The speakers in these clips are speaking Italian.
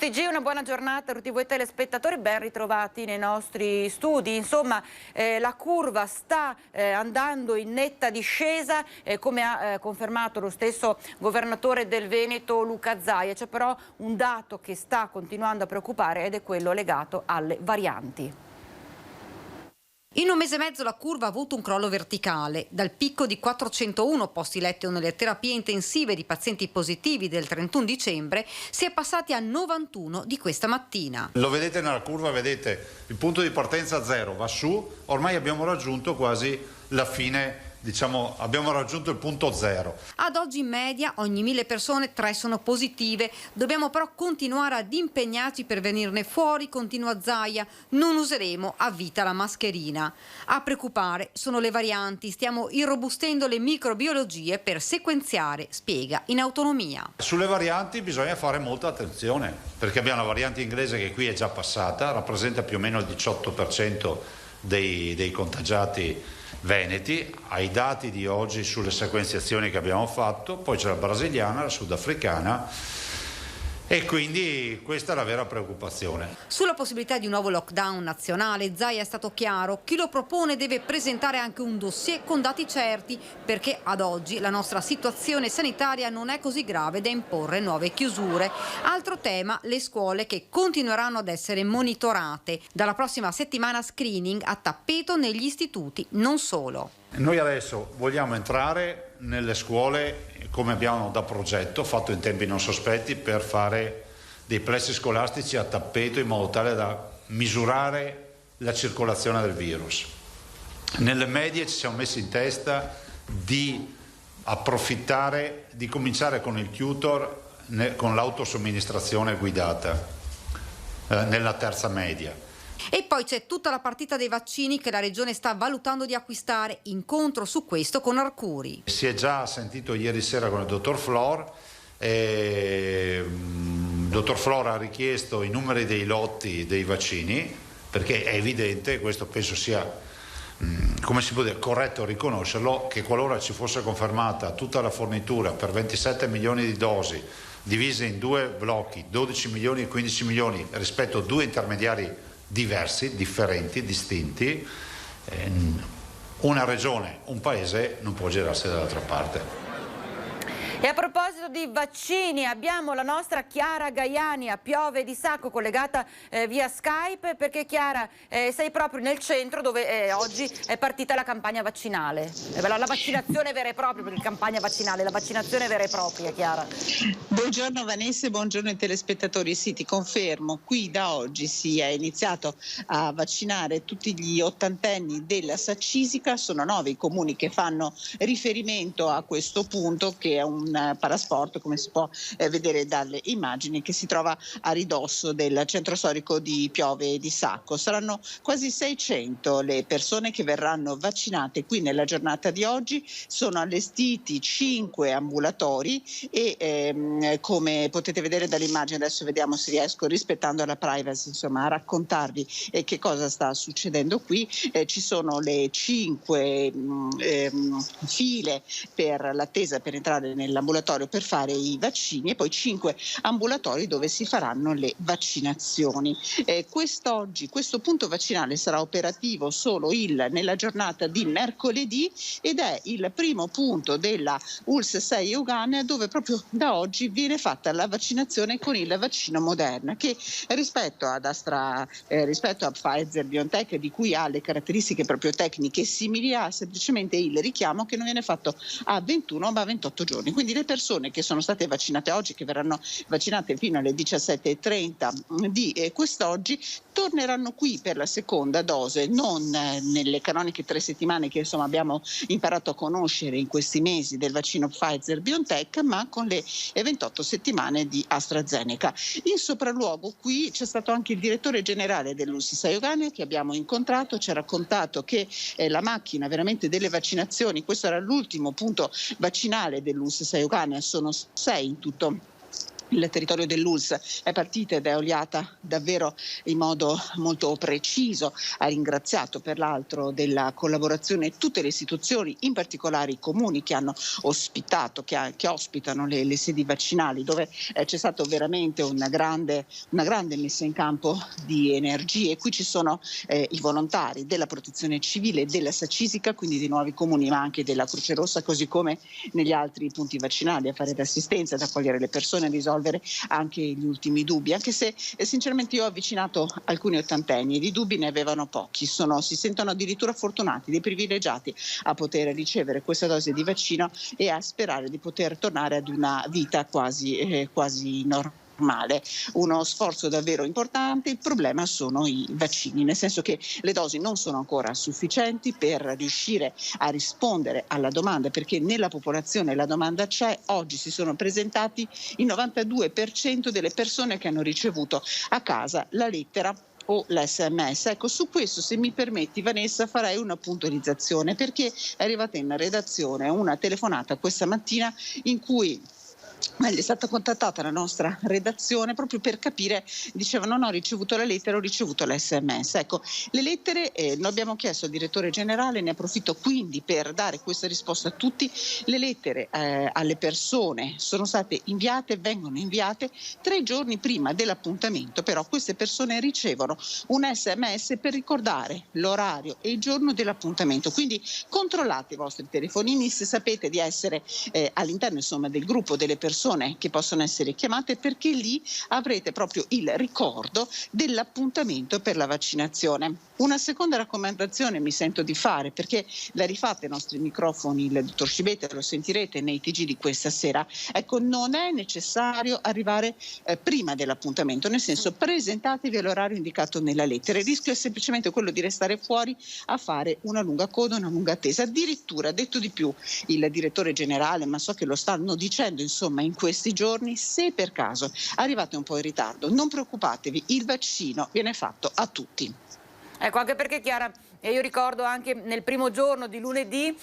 TG, una buona giornata a tutti voi telespettatori, ben ritrovati nei nostri studi. Insomma, la curva sta andando in netta discesa, come ha confermato lo stesso governatore del Veneto Luca Zaia. C'è però un dato che sta continuando a preoccupare ed è quello legato alle varianti. In un mese e mezzo la curva ha avuto un crollo verticale. Dal picco di 401 posti letto nelle terapie intensive di pazienti positivi del 31 dicembre si è passati a 91 di questa mattina. Lo vedete nella curva, vedete il punto di partenza 0 va su, ormai abbiamo raggiunto quasi la fine. Diciamo, abbiamo raggiunto il punto 0. Ad oggi in media ogni 1000 persone 3 sono positive. Dobbiamo però continuare ad impegnarci per venirne fuori, continua Zaia. Non useremo a vita la mascherina. A preoccupare sono le varianti. Stiamo irrobustendo le microbiologie per sequenziare, spiega in autonomia. Sulle varianti bisogna fare molta attenzione, perché abbiamo la variante inglese che qui è già passata, rappresenta più o meno il 18% dei contagiati veneti, ai dati di oggi sulle sequenziazioni che abbiamo fatto, poi c'è la brasiliana, la sudafricana e quindi questa è la vera preoccupazione. Sulla possibilità di un nuovo lockdown nazionale Zaia è stato chiaro, chi lo propone deve presentare anche un dossier con dati certi, perché ad oggi la nostra situazione sanitaria non è così grave da imporre nuove chiusure. Altro tema, le scuole che continueranno ad essere monitorate. Dalla prossima settimana screening a tappeto negli istituti, non solo. Noi adesso vogliamo entrare nelle scuole come abbiamo da progetto, fatto in tempi non sospetti, per fare dei plessi scolastici a tappeto in modo tale da misurare la circolazione del virus. Nelle medie ci siamo messi in testa di approfittare, di cominciare con il tutor, con l'autosomministrazione guidata nella terza media. E poi c'è tutta la partita dei vaccini che la Regione sta valutando di acquistare, incontro su questo con Arcuri. Si è già sentito ieri sera con il dottor Flor, il dottor Flor ha richiesto i numeri dei lotti dei vaccini, perché è evidente, questo penso sia, come si può dire, corretto riconoscerlo, che qualora ci fosse confermata tutta la fornitura per 27 milioni di dosi, divise in due blocchi, 12 milioni e 15 milioni, rispetto a due intermediari diversi, differenti, distinti, una regione, un paese non può girarsi dall'altra parte. E a proposito di vaccini, abbiamo la nostra Chiara Gaiani a Piove di Sacco collegata via Skype, perché Chiara sei proprio nel centro dove oggi è partita la campagna vaccinale, la vaccinazione vera e propria, perché campagna vaccinale, la vaccinazione vera e propria, Chiara. Buongiorno Vanessa e buongiorno ai telespettatori. Sì, ti confermo, qui da oggi si è iniziato a vaccinare tutti gli ottantenni della Saccisica, sono 9 i comuni che fanno riferimento a questo punto, che è un parasport, come si può vedere dalle immagini, che si trova a ridosso del centro storico di Piove di Sacco. Saranno quasi 600 le persone che verranno vaccinate qui nella giornata di oggi. Sono allestiti 5 ambulatori e come potete vedere dall'immagine, adesso vediamo se riesco, rispettando la privacy, insomma, a raccontarvi che cosa sta succedendo qui. Ci sono le 5 file per l'attesa per entrare nell'ambulatorio per fare i vaccini, e poi 5 ambulatori dove si faranno le vaccinazioni. Quest'oggi questo punto vaccinale sarà operativo solo nella giornata di mercoledì, ed è il primo punto della ULSS 6 Euganea dove proprio da oggi viene fatta la vaccinazione con il vaccino Moderna, che rispetto a Pfizer BioNTech, di cui ha le caratteristiche proprio tecniche simili, ha semplicemente il richiamo che non viene fatto a 21 ma a 28 giorni. Quindi le persone che sono state vaccinate oggi, che verranno vaccinate fino alle 17:30 di quest'oggi, torneranno qui per la seconda dose, non nelle canoniche 3 settimane che insomma abbiamo imparato a conoscere in questi mesi del vaccino Pfizer BioNTech, ma con le 28 settimane di AstraZeneca. In sopralluogo qui c'è stato anche il direttore generale dell'ULSS Euganea che abbiamo incontrato, ci ha raccontato che la macchina veramente delle vaccinazioni, questo era l'ultimo punto vaccinale dell'ULSS Euganea, sono 6 in tutto Il territorio dell'ULSS è partita ed è oliata davvero in modo molto preciso. Ha ringraziato peraltro della collaborazione tutte le istituzioni, in particolare i comuni che hanno ospitato, che ospitano le sedi vaccinali, dove c'è stato veramente una grande messa in campo di energie. Qui ci sono i volontari della Protezione Civile, della Sacisica, quindi dei nuovi comuni, ma anche della Croce Rossa, così come negli altri punti vaccinali, a fare d'assistenza, ad accogliere le persone, a risolvere anche gli ultimi dubbi, anche se sinceramente io ho avvicinato alcuni ottantenni e di dubbi ne avevano pochi, si sentono addirittura fortunati, dei privilegiati a poter ricevere questa dose di vaccino e a sperare di poter tornare ad una vita quasi normale. Uno sforzo davvero importante. Il problema sono i vaccini, nel senso che le dosi non sono ancora sufficienti per riuscire a rispondere alla domanda, perché nella popolazione la domanda c'è. Oggi si sono presentati il 92% delle persone che hanno ricevuto a casa la lettera o l'SMS. Ecco, su questo, se mi permetti Vanessa, farei una puntualizzazione, perché è arrivata in redazione una telefonata questa mattina in cui è stata contattata la nostra redazione proprio per capire, dicevano no, ho ricevuto la lettera, ho ricevuto l'SMS. Ecco, le lettere, noi abbiamo chiesto al direttore generale, ne approfitto quindi per dare questa risposta a tutti, le lettere alle persone sono state inviate, vengono inviate 3 giorni prima dell'appuntamento, però queste persone ricevono un SMS per ricordare l'orario e il giorno dell'appuntamento, quindi controllate i vostri telefonini se sapete di essere all'interno insomma del gruppo delle persone che possono essere chiamate, perché lì avrete proprio il ricordo dell'appuntamento per la vaccinazione. Una seconda raccomandazione mi sento di fare, perché la rifate ai nostri microfoni il dottor Scibetta, lo sentirete nei TG di questa sera. Ecco, non è necessario arrivare prima dell'appuntamento, nel senso presentatevi all'orario indicato nella lettera. Il rischio è semplicemente quello di restare fuori a fare una lunga coda, una lunga attesa. Addirittura, detto di più, il direttore generale, ma so che lo stanno dicendo insomma in questi giorni, se per caso arrivate un po' in ritardo, non preoccupatevi, il vaccino viene fatto a tutti. Ecco, anche perché Chiara, io ricordo anche nel primo giorno di lunedì,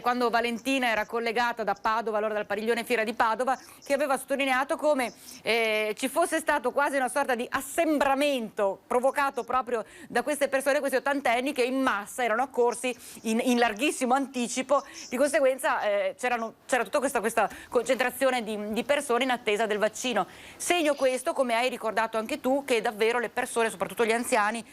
quando Valentina era collegata da Padova, allora dal padiglione Fiera di Padova, che aveva sottolineato come ci fosse stato quasi una sorta di assembramento provocato proprio da queste persone, questi ottantenni che in massa erano accorsi in larghissimo anticipo, di conseguenza c'era tutta questa concentrazione di persone in attesa del vaccino. Segno questo, come hai ricordato anche tu, che davvero le persone, soprattutto gli anziani,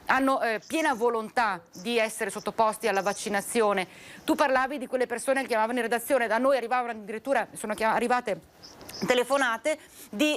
hanno piena volontà di essere sottoposti alla vaccinazione. Tu parlavi di quelle persone che chiamavano in redazione, da noi arrivavano addirittura, sono arrivate telefonate di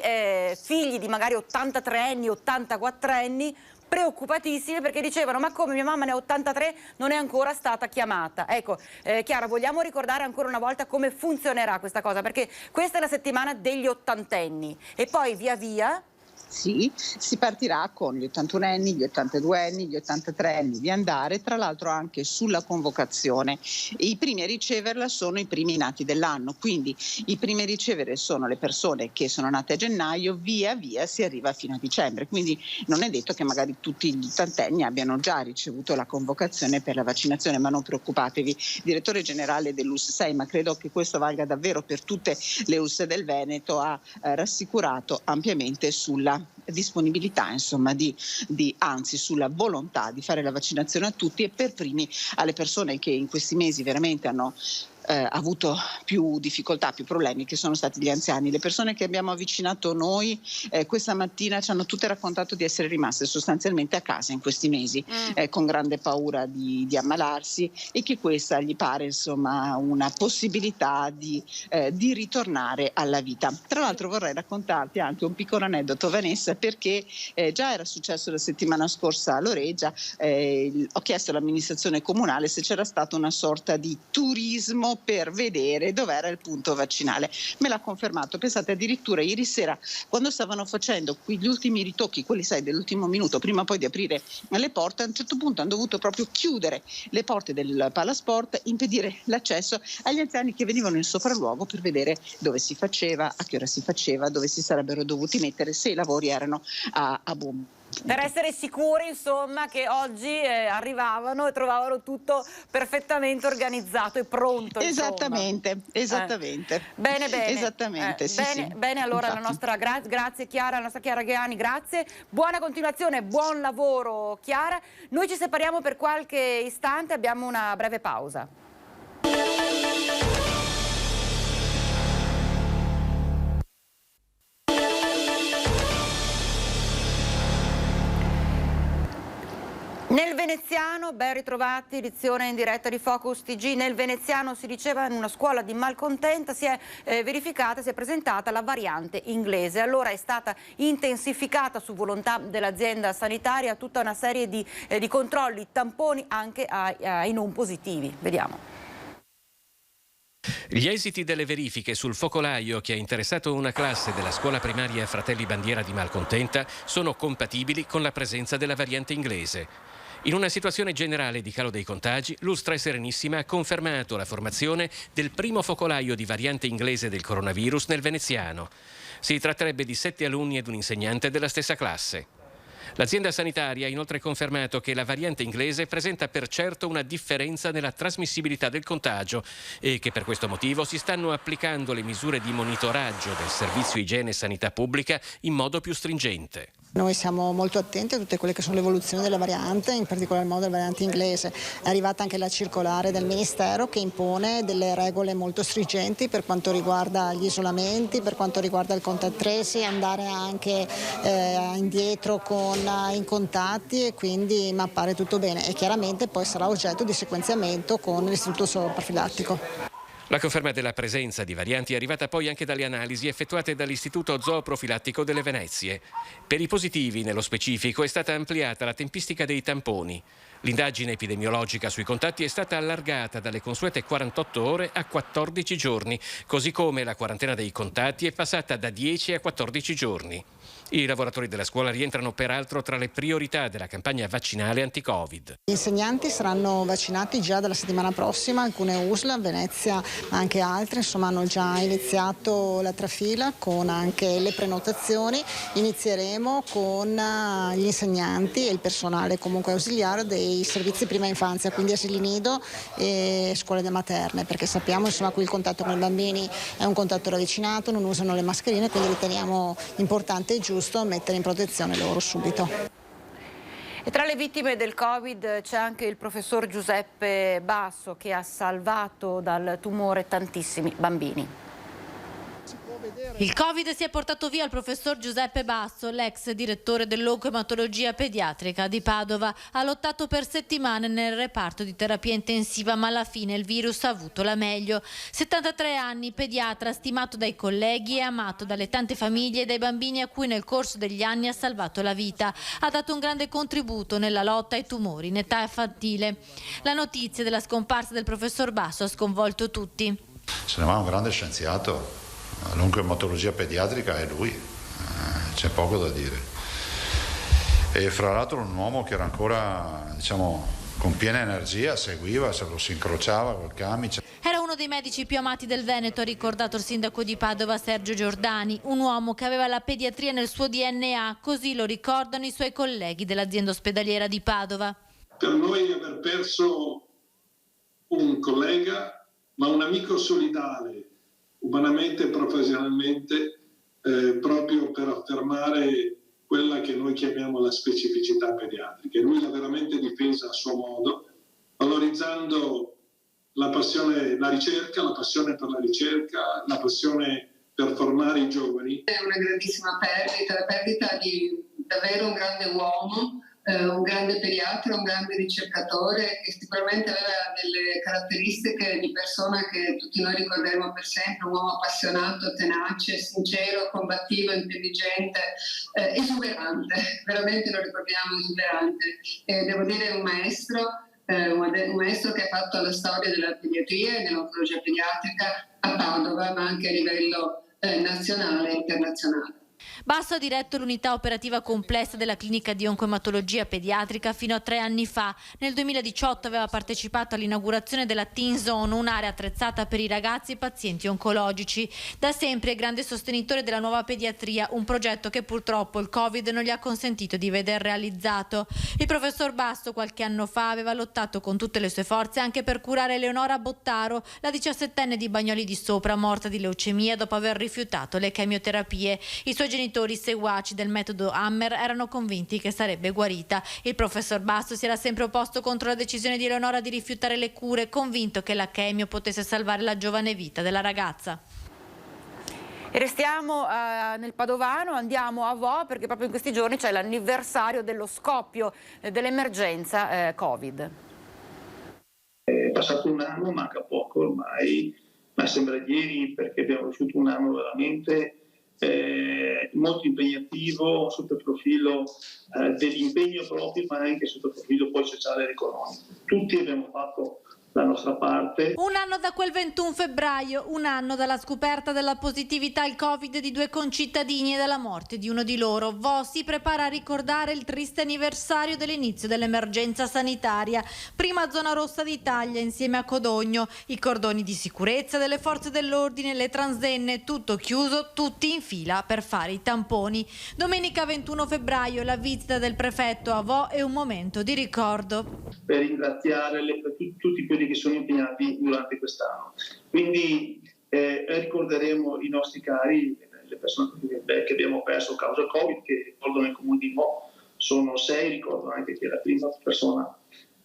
figli di magari 83 anni, 84 anni, preoccupatissime perché dicevano ma come mia mamma ne ha 83 non è ancora stata chiamata. Ecco, Chiara, vogliamo ricordare ancora una volta come funzionerà questa cosa, perché questa è la settimana degli ottantenni e poi via via Sì, si partirà con gli 81enni, gli 82enni, gli 83enni di andare, tra l'altro anche sulla convocazione. I primi a riceverla sono i primi nati dell'anno, quindi i primi a ricevere sono le persone che sono nate a gennaio, via via si arriva fino a dicembre, quindi non è detto che magari tutti gli ottantenni abbiano già ricevuto la convocazione per la vaccinazione, ma non preoccupatevi. Direttore generale dell'ULSS 6, ma credo che questo valga davvero per tutte le ULSS del Veneto, ha rassicurato ampiamente sulla disponibilità, insomma, anzi sulla volontà di fare la vaccinazione a tutti e per primi alle persone che in questi mesi veramente hanno avuto più difficoltà, più problemi, che sono stati gli anziani. Le persone che abbiamo avvicinato noi questa mattina ci hanno tutte raccontato di essere rimaste sostanzialmente a casa in questi mesi con grande paura di ammalarsi e che questa gli pare insomma una possibilità di ritornare alla vita. Tra l'altro vorrei raccontarti anche un piccolo aneddoto, Vanessa, perché già era successo la settimana scorsa a Loreggia. Ho chiesto all'amministrazione comunale se c'era stata una sorta di turismo per vedere dov'era il punto vaccinale. Me l'ha confermato. Pensate, addirittura ieri sera, quando stavano facendo gli ultimi ritocchi, quelli sai dell'ultimo minuto, prima poi di aprire le porte, a un certo punto hanno dovuto proprio chiudere le porte del Palasport, impedire l'accesso agli anziani che venivano in sopralluogo per vedere dove si faceva, a che ora si faceva, dove si sarebbero dovuti mettere, se i lavori erano a buon Per essere sicuri, insomma, che oggi arrivavano e trovavano tutto perfettamente organizzato e pronto. Esattamente. Bene. Esattamente, sì. Bene, allora Infatti. la nostra grazie Chiara, la nostra Chiara Gheani, grazie. Buona continuazione, buon lavoro Chiara. Noi ci separiamo per qualche istante, abbiamo una breve pausa. Nel veneziano, ben ritrovati, edizione in diretta di Focus TG. Nel veneziano si diceva in una scuola di Malcontenta si è presentata la variante inglese. Allora è stata intensificata su volontà dell'azienda sanitaria tutta una serie di controlli, tamponi anche ai non positivi. Vediamo. Gli esiti delle verifiche sul focolaio che ha interessato una classe della scuola primaria Fratelli Bandiera di Malcontenta sono compatibili con la presenza della variante inglese. In una situazione generale di calo dei contagi, l'Ustra Serenissima ha confermato la formazione del primo focolaio di variante inglese del coronavirus nel veneziano. Si tratterebbe di 7 alunni ed un insegnante della stessa classe. L'azienda sanitaria ha inoltre confermato che la variante inglese presenta per certo una differenza nella trasmissibilità del contagio e che per questo motivo si stanno applicando le misure di monitoraggio del Servizio Igiene e Sanità Pubblica in modo più stringente. Noi siamo molto attenti a tutte quelle che sono le evoluzioni della variante, in particolar modo della variante inglese. È arrivata anche la circolare del Ministero che impone delle regole molto stringenti per quanto riguarda gli isolamenti, per quanto riguarda il contact tracing, andare anche indietro con i contatti e quindi mappare tutto bene e chiaramente poi sarà oggetto di sequenziamento con l'istituto profilattico. La conferma della presenza di varianti è arrivata poi anche dalle analisi effettuate dall'Istituto Zooprofilattico delle Venezie. Per i positivi, nello specifico, è stata ampliata la tempistica dei tamponi. L'indagine epidemiologica sui contatti è stata allargata dalle consuete 48 ore a 14 giorni, così come la quarantena dei contatti è passata da 10 a 14 giorni. I lavoratori della scuola rientrano peraltro tra le priorità della campagna vaccinale anti-Covid. Gli insegnanti saranno vaccinati già dalla settimana prossima, alcune USL, Venezia ma anche altre, insomma hanno già iniziato la trafila con anche le prenotazioni. Inizieremo con gli insegnanti e il personale comunque ausiliare dei servizi prima infanzia, quindi asili nido e scuole materne, perché sappiamo insomma qui il contatto con i bambini è un contatto ravvicinato, non usano le mascherine, quindi riteniamo importante e giusto mettere in protezione loro subito. E tra le vittime del Covid c'è anche il professor Giuseppe Basso che ha salvato dal tumore tantissimi bambini. Il Covid si è portato via il professor Giuseppe Basso, l'ex direttore dell'oncoematologia pediatrica di Padova. Ha lottato per settimane nel reparto di terapia intensiva, ma alla fine il virus ha avuto la meglio. 73 anni, pediatra, stimato dai colleghi e amato dalle tante famiglie e dai bambini a cui nel corso degli anni ha salvato la vita. Ha dato un grande contributo nella lotta ai tumori in età infantile. La notizia della scomparsa del professor Basso ha sconvolto tutti. Se ne va un grande scienziato. L'oncoematologia pediatrica è lui, c'è poco da dire. E fra l'altro un uomo che era ancora, con piena energia, seguiva, se lo si incrociava col camice. Era uno dei medici più amati del Veneto, ha ricordato il sindaco di Padova Sergio Giordani, un uomo che aveva la pediatria nel suo DNA, così lo ricordano i suoi colleghi dell'azienda ospedaliera di Padova. Per noi aver perso un collega, ma un amico solidale, umanamente e professionalmente, proprio per affermare quella che noi chiamiamo la specificità pediatrica. Lui l'ha veramente difesa a suo modo, valorizzando la passione, la ricerca, la passione per la ricerca, la passione per formare i giovani. È una grandissima perdita, la perdita di davvero un grande uomo, un grande pediatra, un grande ricercatore che sicuramente aveva delle caratteristiche di persona che tutti noi ricorderemo per sempre, un uomo appassionato, tenace, sincero, combattivo, intelligente, esuberante, veramente lo ricordiamo esuberante. Devo dire un maestro che ha fatto la storia della pediatria e dell'oncologia pediatrica a Padova, ma anche a livello nazionale e internazionale. Basso ha diretto l'unità operativa complessa della clinica di oncoematologia pediatrica fino a 3 anni fa. Nel 2018 aveva partecipato all'inaugurazione della Teen Zone, un'area attrezzata per i ragazzi e pazienti oncologici. Da sempre è grande sostenitore della nuova pediatria, un progetto che purtroppo il Covid non gli ha consentito di veder realizzato. Il professor Basso qualche anno fa aveva lottato con tutte le sue forze anche per curare Eleonora Bottaro, la 17enne di Bagnoli di Sopra, morta di leucemia dopo aver rifiutato le chemioterapie. I suoi genitori seguaci del metodo Hammer erano convinti che sarebbe guarita. Il professor Basso si era sempre opposto contro la decisione di Eleonora di rifiutare le cure, convinto che la chemio potesse salvare la giovane vita della ragazza. E restiamo nel Padovano, andiamo a Vo perché proprio in questi giorni c'è l'anniversario dello scoppio dell'emergenza Covid. È passato un anno, manca poco ormai, ma sembra ieri perché abbiamo vissuto un anno veramente molto impegnativo sotto il profilo dell'impegno proprio, ma anche sotto il profilo poi sociale ed economico. Tutti abbiamo fatto la nostra parte. Un anno da quel 21 febbraio, un anno dalla scoperta della positività al Covid di 2 concittadini e dalla morte di uno di loro. Vo si prepara a ricordare il triste anniversario dell'inizio dell'emergenza sanitaria. Prima zona rossa d'Italia insieme a Codogno, i cordoni di sicurezza delle forze dell'ordine, le transenne, tutto chiuso, tutti in fila per fare i tamponi. Domenica 21 febbraio la visita del prefetto a Vo è un momento di ricordo. Per ringraziare tutti quelli che sono impegnati durante quest'anno. Quindi ricorderemo i nostri cari, le persone che abbiamo perso a causa Covid, che ricordo nel comune di Vo sono 6, ricordo anche che la prima persona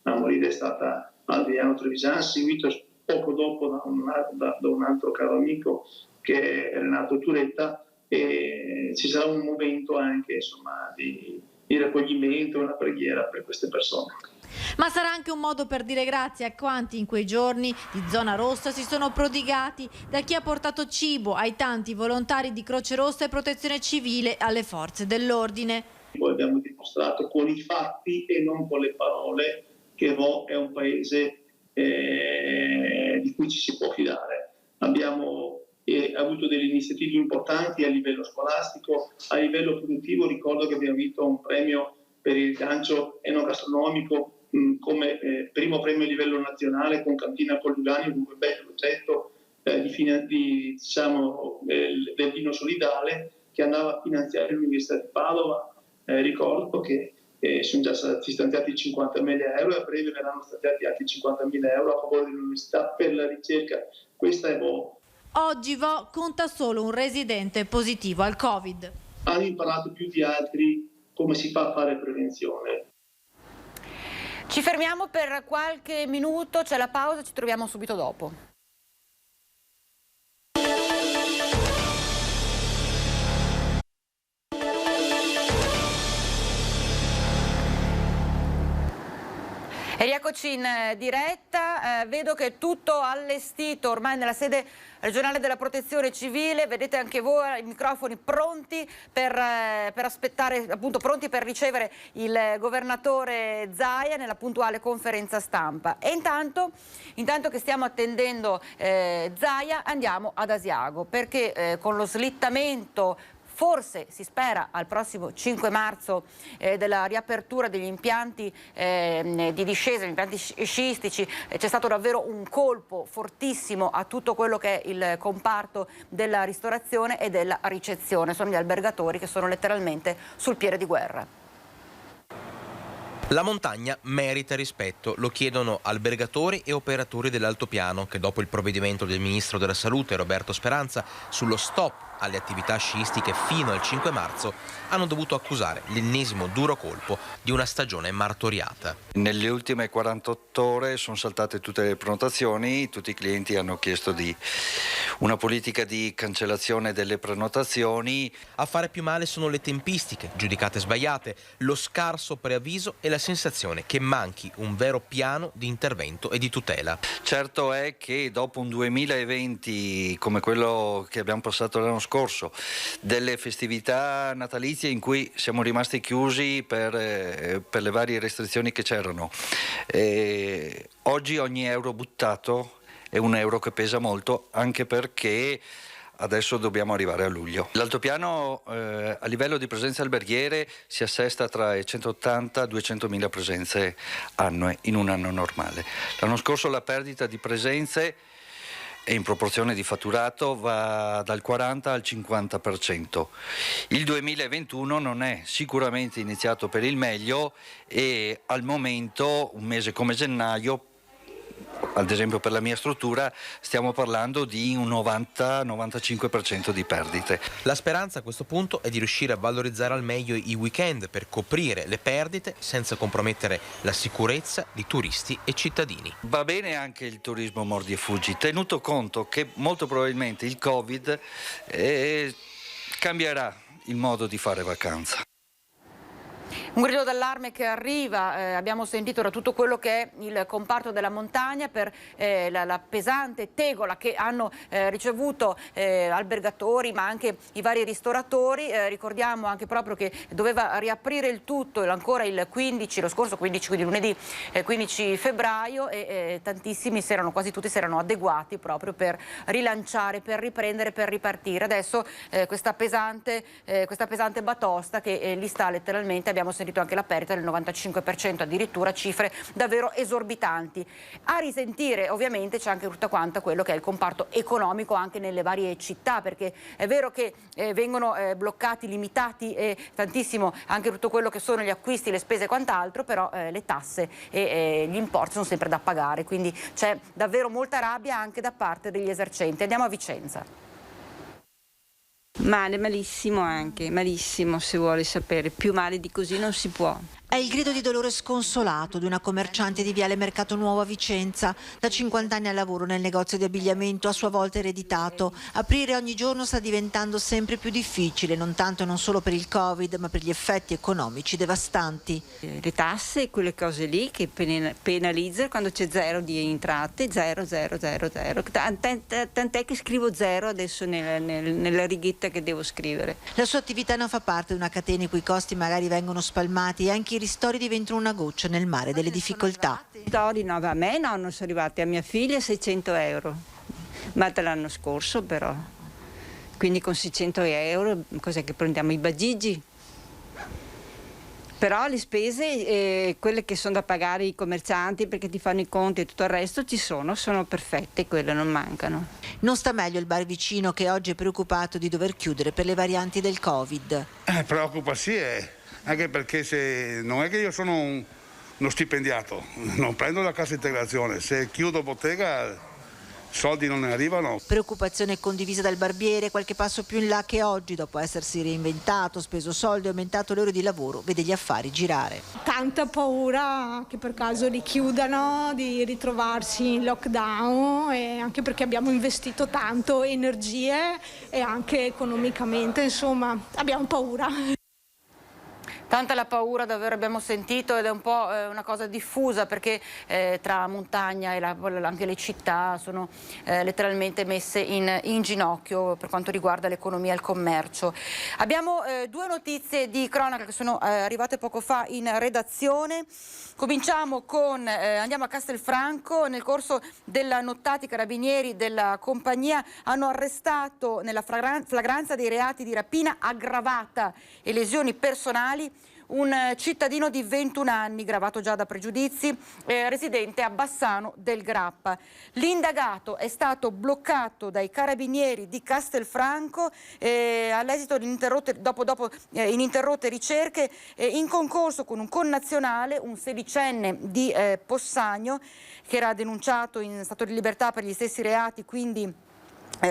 a morire è stata Adriano Trevisan, seguito poco dopo da un altro caro amico che è Renato Turetta, e ci sarà un momento anche di raccoglimento, una preghiera per queste persone. Ma sarà anche un modo per dire grazie a quanti in quei giorni di zona rossa si sono prodigati, da chi ha portato cibo ai tanti volontari di Croce Rossa e Protezione Civile alle forze dell'ordine. Poi abbiamo dimostrato con i fatti e non con le parole che Vo è un paese di cui ci si può fidare. Abbiamo avuto delle iniziative importanti a livello scolastico, a livello produttivo. Ricordo che abbiamo vinto un premio per il gancio enogastronomico come primo premio a livello nazionale con Cantina Colgiugani, un bel progetto del vino solidale che andava a finanziare l'Università di Padova. Ricordo che sono già stati stanziati 50.000 euro e a breve verranno stanziati altri 50.000 euro a favore dell'università per la ricerca. Questa è Vo. Oggi Vo conta solo un residente positivo al Covid. Hanno imparato più di altri come si fa a fare prevenzione. Ci fermiamo per qualche minuto, c'è la pausa, ci troviamo subito dopo. E rieccoci in diretta, vedo che è tutto allestito ormai nella sede regionale della Protezione Civile, vedete anche voi i microfoni pronti per aspettare, appunto pronti per ricevere il governatore Zaia nella puntuale conferenza stampa. E intanto che stiamo attendendo Zaia andiamo ad Asiago perché con lo slittamento forse si spera al prossimo 5 marzo della riapertura degli impianti di discesa, gli impianti sciistici, c'è stato davvero un colpo fortissimo a tutto quello che è il comparto della ristorazione e della ricezione. Sono gli albergatori che sono letteralmente sul piede di guerra. La montagna merita rispetto, lo chiedono albergatori e operatori dell'altopiano che dopo il provvedimento del ministro della Salute Roberto Speranza sullo stop alle attività sciistiche fino al 5 marzo hanno dovuto accusare l'ennesimo duro colpo di una stagione martoriata. Nelle ultime 48 ore sono saltate tutte le prenotazioni, tutti i clienti hanno chiesto di una politica di cancellazione delle prenotazioni. A fare più male sono le tempistiche, giudicate sbagliate, lo scarso preavviso e la sensazione che manchi un vero piano di intervento e di tutela. Certo è che dopo un 2020 come quello che abbiamo passato l'anno scorso, delle festività natalizie in cui siamo rimasti chiusi per le varie restrizioni che c'erano, oggi ogni euro buttato è un euro che pesa molto, anche perché adesso dobbiamo arrivare a luglio. L'altopiano a livello di presenze alberghiere si assesta tra i 180 e 200.000 presenze annue in un anno normale. L'anno scorso la perdita di presenze e in proporzione di fatturato va dal 40 al 50%. Il 2021 non è sicuramente iniziato per il meglio e al momento un mese come gennaio, ad esempio per la mia struttura, stiamo parlando di un 90-95% di perdite. La speranza a questo punto è di riuscire a valorizzare al meglio i weekend per coprire le perdite senza compromettere la sicurezza di turisti e cittadini. Va bene anche il turismo mordi e fuggi, tenuto conto che molto probabilmente il Covid cambierà il modo di fare vacanza. Un grido d'allarme che arriva, abbiamo sentito da tutto quello che è il comparto della montagna per la pesante tegola che hanno ricevuto albergatori ma anche i vari ristoratori. Ricordiamo anche proprio che doveva riaprire il tutto ancora lo scorso 15, quindi lunedì 15 febbraio e tantissimi quasi tutti si erano adeguati proprio per rilanciare, per riprendere, per ripartire. Adesso questa pesante batosta che li sta letteralmente, abbiamo sentito anche la perdita del 95%, addirittura cifre davvero esorbitanti. A risentire ovviamente c'è anche tutta quanta quello che è il comparto economico anche nelle varie città, perché è vero che vengono bloccati, limitati tantissimo anche tutto quello che sono gli acquisti, le spese e quant'altro, però le tasse e gli importi sono sempre da pagare, quindi c'è davvero molta rabbia anche da parte degli esercenti. Andiamo a Vicenza. Male, malissimo anche, malissimo se vuole sapere, più male di così non si può. È il grido di dolore sconsolato di una commerciante di Viale Mercato Nuovo a Vicenza. Da 50 anni al lavoro nel negozio di abbigliamento, a sua volta ereditato. Aprire ogni giorno sta diventando sempre più difficile, non tanto e non solo per il Covid, ma per gli effetti economici devastanti. Le tasse, quelle cose lì che penalizzano quando c'è zero di entrate, zero. Tant'è che scrivo zero adesso nella righetta che devo scrivere. La sua attività non fa parte di una catena i cui costi magari vengono spalmati e anche i ristori diventano una goccia nel mare delle difficoltà. No, a me no, non sono arrivati, a mia figlia 600 euro, ma dall'anno scorso però. Quindi con 600 euro cos'è che prendiamo? I bagigi? Però le spese, quelle che sono da pagare i commercianti perché ti fanno i conti e tutto il resto sono perfette, quelle non mancano. Non sta meglio il bar vicino che oggi è preoccupato di dover chiudere per le varianti del Covid. Preoccupa sì, anche perché se non è che io sono uno stipendiato, non prendo la cassa integrazione, se chiudo bottega soldi non ne arrivano. Preoccupazione condivisa dal barbiere, qualche passo più in là che oggi, dopo essersi reinventato, speso soldi e aumentato le ore di lavoro, vede gli affari girare. Tanta paura che per caso richiudano, di ritrovarsi in lockdown, e anche perché abbiamo investito tanto energie e anche economicamente, insomma, abbiamo paura. Tanta la paura davvero abbiamo sentito ed è un po' una cosa diffusa perché tra montagna e anche le città sono letteralmente messe in ginocchio per quanto riguarda l'economia e il commercio. Abbiamo due notizie di cronaca che sono arrivate poco fa in redazione. Cominciamo andiamo a Castelfranco. Nel corso della nottata i carabinieri della compagnia hanno arrestato nella flagranza dei reati di rapina aggravata e lesioni personali un cittadino di 21 anni, gravato già da pregiudizi, residente a Bassano del Grappa. L'indagato è stato bloccato dai carabinieri di Castelfranco all'esito di ininterrotte ricerche in concorso con un connazionale, un sedicenne di Possagno, che era denunciato in stato di libertà per gli stessi reati, quindi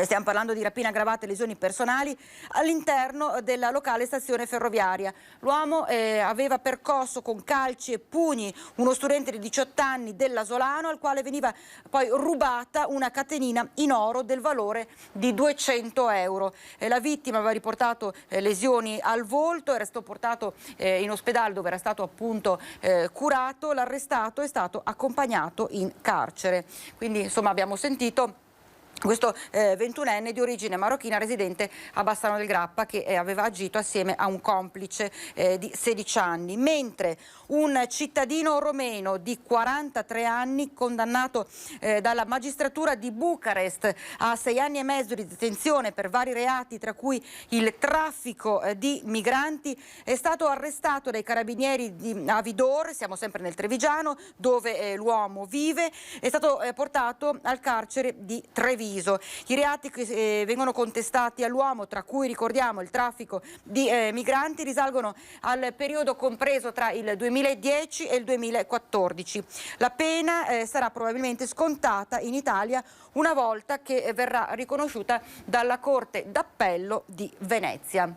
stiamo parlando di rapina aggravata e lesioni personali all'interno della locale stazione ferroviaria. L'uomo aveva percosso con calci e pugni uno studente di 18 anni dell'Asolano, al quale veniva poi rubata una catenina in oro del valore di 200 euro. La vittima aveva riportato lesioni al volto, era stato portato in ospedale dove era stato appunto curato. L'arrestato è stato accompagnato in carcere. Quindi insomma abbiamo sentito questo 21enne di origine marocchina residente a Bassano del Grappa, che aveva agito assieme a un complice di 16 anni, mentre un cittadino romeno di 43 anni condannato dalla magistratura di Bucarest a 6 anni e mezzo di detenzione per vari reati, tra cui il traffico di migranti, è stato arrestato dai carabinieri di Avidor, siamo sempre nel Trevigiano, dove l'uomo vive, è stato portato al carcere di Treviso. I reati che vengono contestati all'uomo, tra cui ricordiamo il traffico di migranti, risalgono al periodo compreso tra il 2010 e il 2014. La pena sarà probabilmente scontata in Italia una volta che verrà riconosciuta dalla Corte d'Appello di Venezia.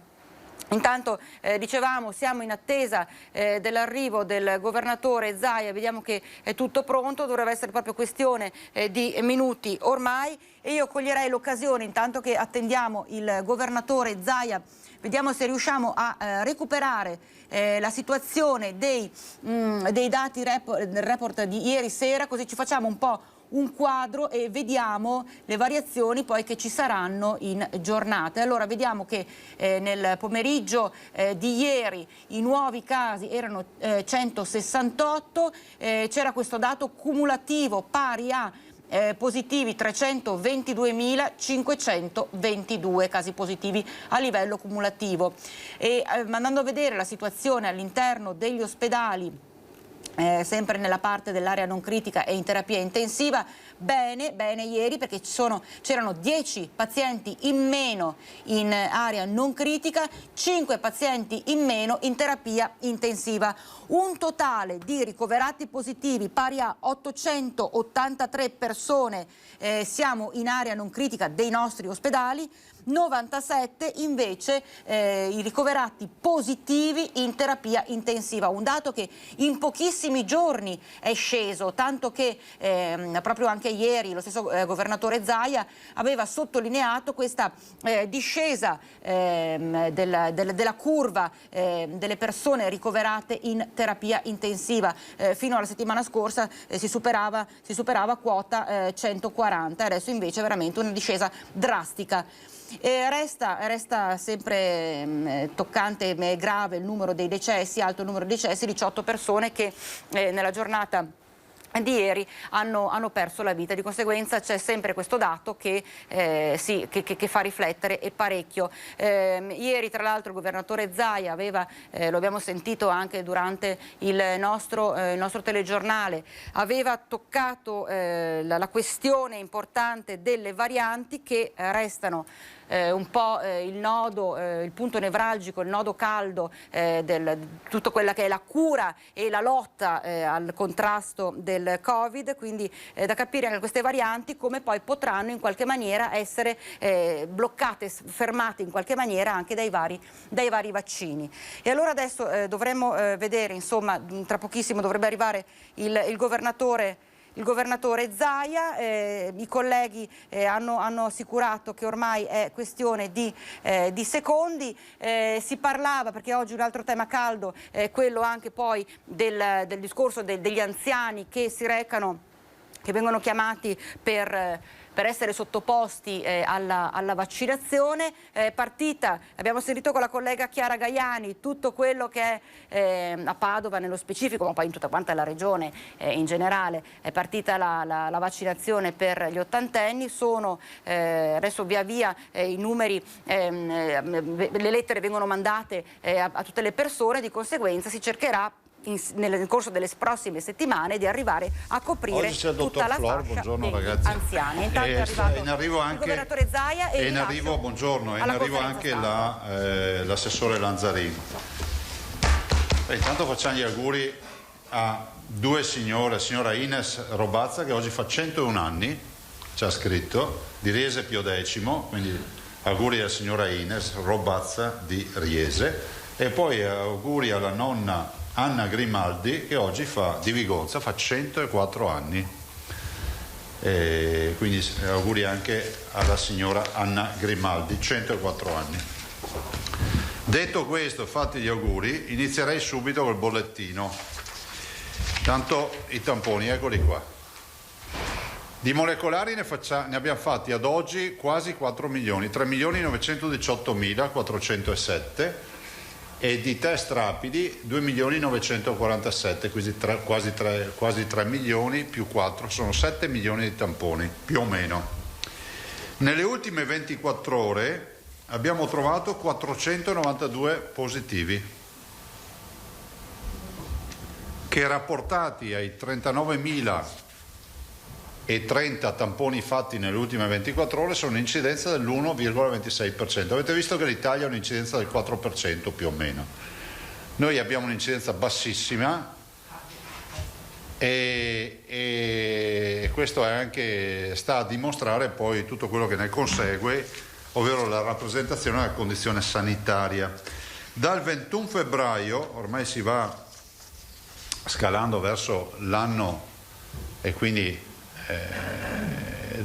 Intanto dicevamo, siamo in attesa dell'arrivo del governatore Zaia, vediamo che è tutto pronto, dovrebbe essere proprio questione di minuti ormai, e io coglierei l'occasione, intanto che attendiamo il governatore Zaia, vediamo se riusciamo a recuperare la situazione dei dati del report di ieri sera, così ci facciamo un po' un quadro e vediamo le variazioni poi che ci saranno in giornata. Allora vediamo che nel pomeriggio di ieri i nuovi casi erano 168, c'era questo dato cumulativo pari a positivi 322.522 casi positivi a livello cumulativo, e andando a vedere la situazione all'interno degli ospedali, sempre nella parte dell'area non critica e in terapia intensiva, bene ieri, perché c'erano 10 pazienti in meno in area non critica, 5 pazienti in meno in terapia intensiva, un totale di ricoverati positivi pari a 883 persone siamo in area non critica dei nostri ospedali, 97 invece i ricoverati positivi in terapia intensiva, un dato che in pochissimi giorni è sceso, tanto che proprio anche ieri lo stesso governatore Zaia aveva sottolineato questa discesa della curva delle persone ricoverate in terapia intensiva. Fino alla settimana scorsa si superava quota 140, adesso invece veramente una discesa drastica. Resta sempre toccante e grave il numero dei decessi, alto il numero di decessi, 18 persone che nella giornata di ieri hanno perso la vita. Di conseguenza c'è sempre questo dato che fa riflettere e parecchio. Ieri tra l'altro il governatore Zaia aveva, lo abbiamo sentito anche durante il nostro telegiornale, aveva toccato la questione importante delle varianti che restano un po' il punto nevralgico, il nodo caldo di tutto quella che è la cura e la lotta al contrasto del Covid, quindi da capire anche queste varianti come poi potranno in qualche maniera essere bloccate, fermate in qualche maniera anche dai vari vaccini. E allora adesso dovremmo vedere, insomma, tra pochissimo dovrebbe arrivare il governatore Zaia, i colleghi hanno assicurato che ormai è questione di secondi. Si parlava, perché oggi un altro tema caldo è quello anche poi del discorso degli anziani che si recano, che vengono chiamati per essere sottoposti alla vaccinazione. Partita, abbiamo sentito con la collega Chiara Gaiani tutto quello che è a Padova nello specifico, ma poi in tutta quanta la regione in generale. È partita la vaccinazione per gli ottantenni, adesso via via i numeri, le lettere vengono mandate a tutte le persone, di conseguenza si cercherà nel corso delle prossime settimane di arrivare a coprire tutta la fascia degli anziani. Intanto è arrivato il governatore Zaia e in arrivo anche l'assessore Lanzarini. Intanto facciamo gli auguri a due signore, la signora Ines Robazza che oggi fa 101 anni, ci ha scritto, di Riese Pio X, quindi auguri alla signora Ines Robazza di Riese, e poi auguri alla nonna Anna Grimaldi che oggi di Vigonza fa 104 anni, quindi auguri anche alla signora Anna Grimaldi, 104 anni. Detto questo, fatti gli auguri, inizierei subito col bollettino. Tanto i tamponi, eccoli qua. Di molecolari ne abbiamo fatti ad oggi quasi 4 milioni, 3.918.407 e di test rapidi 2.947.000, quasi 3 milioni più 4, sono 7 milioni di tamponi, più o meno. Nelle ultime 24 ore abbiamo trovato 492 positivi che, rapportati ai 39.030 tamponi fatti nelle ultime 24 ore, sono un'incidenza dell'1,26%. Avete visto che l'Italia ha un'incidenza del 4% più o meno. Noi abbiamo un'incidenza bassissima e questo è anche, sta a dimostrare poi tutto quello che ne consegue, ovvero la rappresentazione della condizione sanitaria. Dal 21 febbraio, ormai si va scalando verso l'anno, e quindi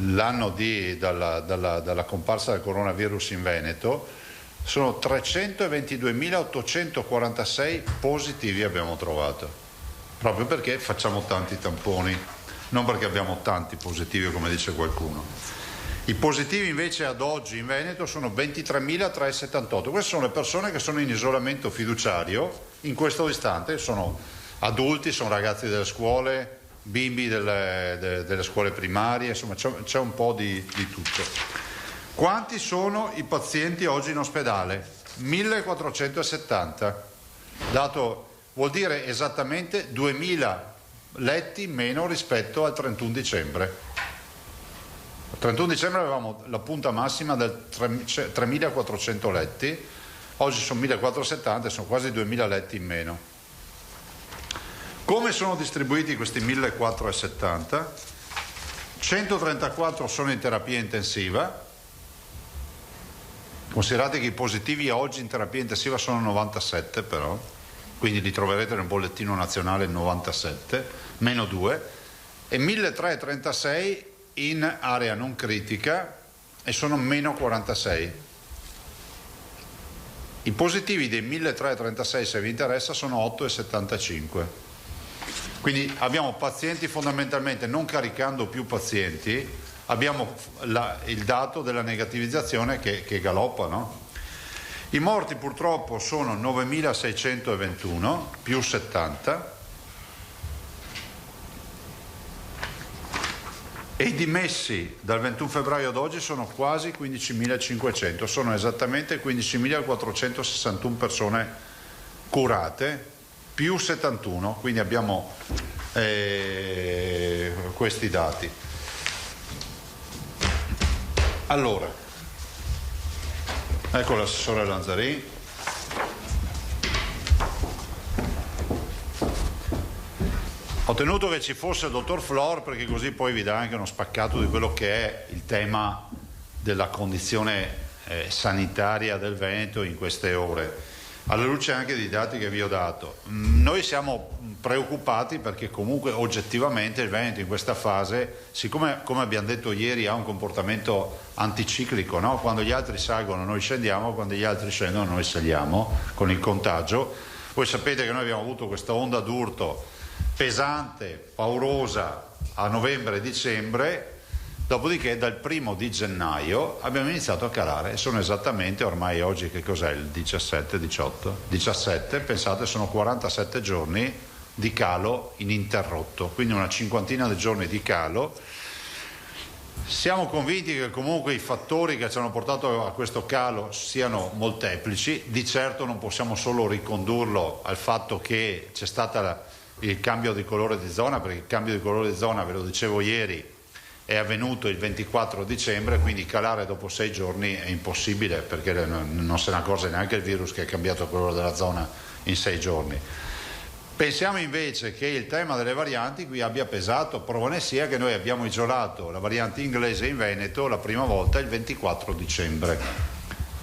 l'anno dalla comparsa del coronavirus in Veneto, sono 322.846 positivi abbiamo trovato, proprio perché facciamo tanti tamponi, non perché abbiamo tanti positivi come dice qualcuno. I positivi invece ad oggi in Veneto sono 23.378. Queste sono le persone che sono in isolamento fiduciario in questo istante, sono adulti, sono ragazzi delle scuole, bimbi delle scuole primarie, insomma c'è un po' di tutto. Quanti sono i pazienti oggi in ospedale? 1470, dato vuol dire esattamente 2000 letti meno rispetto al 31 dicembre. Il 31 dicembre avevamo la punta massima del 3400 letti, oggi sono 1470, sono quasi 2000 letti in meno. Come sono distribuiti questi 1470? 134 sono in terapia intensiva, considerate che i positivi oggi in terapia intensiva sono 97 però, quindi li troverete nel bollettino nazionale 97, meno 2, e 1336 in area non critica e sono meno 46. I positivi dei 1336, se vi interessa, sono 8,75. Quindi abbiamo pazienti, fondamentalmente non caricando più pazienti, abbiamo il dato della negativizzazione che galoppa, no? I morti purtroppo sono 9.621 più 70 e i dimessi dal 21 febbraio ad oggi sono quasi 15.500, sono esattamente 15.461 persone curate più 71, quindi abbiamo questi dati. Allora, ecco l'assessore Lanzarin. Ho tenuto che ci fosse il dottor Flor perché così poi vi dà anche uno spaccato di quello che è il tema della condizione sanitaria del Veneto in queste ore, alla luce anche dei dati che vi ho dato. Noi siamo preoccupati perché comunque oggettivamente il Veneto in questa fase, siccome come abbiamo detto ieri ha un comportamento anticiclico, no? Quando gli altri salgono noi scendiamo, quando gli altri scendono noi saliamo con il contagio. Voi sapete che noi abbiamo avuto questa onda d'urto pesante, paurosa a novembre e dicembre. Dopodiché dal 1° di gennaio abbiamo iniziato a calare e sono esattamente, ormai oggi che cos'è, il 17, 18? 17, pensate sono 47 giorni di calo ininterrotto, quindi una cinquantina di giorni di calo. Siamo convinti che comunque i fattori che ci hanno portato a questo calo siano molteplici, di certo non possiamo solo ricondurlo al fatto che c'è stato il cambio di colore di zona, perché il cambio di colore di zona, ve lo dicevo ieri, è avvenuto il 24 dicembre, quindi calare dopo 6 giorni è impossibile perché non se ne accorge neanche il virus che è cambiato il colore della zona in 6 giorni. Pensiamo invece che il tema delle varianti qui abbia pesato, prova ne sia che noi abbiamo isolato la variante inglese in Veneto la prima volta il 24 dicembre.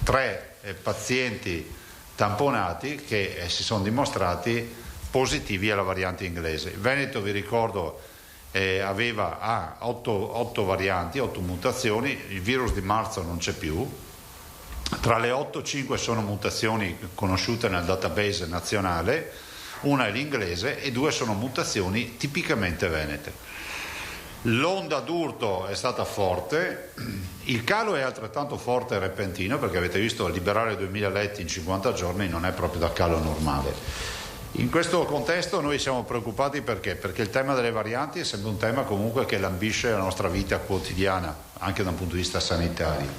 3 pazienti tamponati che si sono dimostrati positivi alla variante inglese. Il Veneto, vi ricordo, aveva 8 varianti, 8 mutazioni, il virus di marzo non c'è più, tra le 8 5 sono mutazioni conosciute nel database nazionale, una è l'inglese e 2 sono mutazioni tipicamente venete. L'onda d'urto è stata forte, il calo è altrettanto forte e repentino, perché avete visto liberare 2000 letti in 50 giorni non è proprio da calo normale. In questo contesto noi siamo preoccupati perché il tema delle varianti è sempre un tema comunque che lambisce la nostra vita quotidiana, anche da un punto di vista sanitario,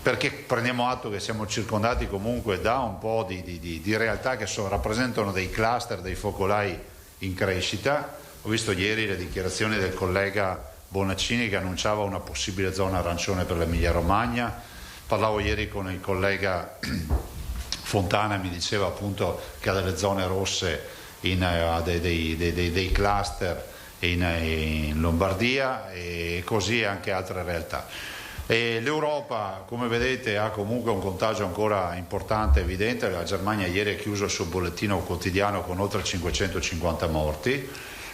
perché prendiamo atto che siamo circondati comunque da un po' di realtà che rappresentano dei cluster, dei focolai in crescita. Ho visto ieri le dichiarazioni del collega Bonaccini che annunciava una possibile zona arancione per l'Emilia Romagna. Parlavo ieri con il collega Fontana, mi diceva appunto che ha delle zone rosse, ha dei cluster in Lombardia e così anche altre realtà. E l'Europa, come vedete, ha comunque un contagio ancora importante, evidente. La Germania ieri ha chiuso il suo bollettino quotidiano con oltre 550 morti,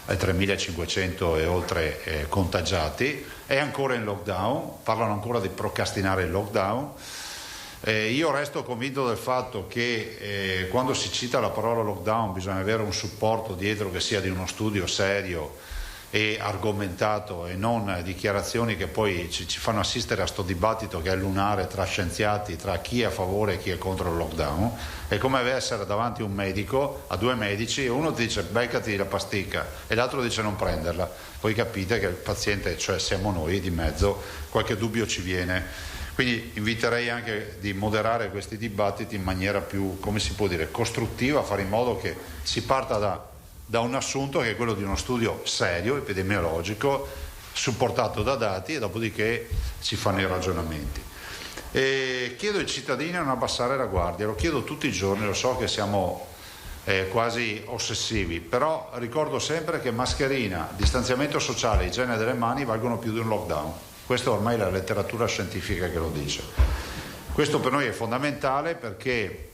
3.500 e oltre contagiati, è ancora in lockdown, parlano ancora di procrastinare il lockdown. Io resto convinto del fatto che quando si cita la parola lockdown bisogna avere un supporto dietro che sia di uno studio serio e argomentato e non dichiarazioni che poi ci fanno assistere a sto dibattito che è lunare tra scienziati, tra chi è a favore e chi è contro il lockdown. È come essere davanti a un medico, a due medici, e uno ti dice beccati la pasticca e l'altro dice non prenderla. Poi capite che il paziente, cioè siamo noi di mezzo, qualche dubbio ci viene. Quindi inviterei anche di moderare questi dibattiti in maniera più, come si può dire, costruttiva, a fare in modo che si parta da un assunto che è quello di uno studio serio, epidemiologico, supportato da dati, e dopodiché si fanno i ragionamenti. E chiedo ai cittadini a non abbassare la guardia, lo chiedo tutti i giorni, lo so che siamo quasi ossessivi, però ricordo sempre che mascherina, distanziamento sociale e igiene delle mani valgono più di un lockdown. Questo ormai è la letteratura scientifica che lo dice. Questo per noi è fondamentale perché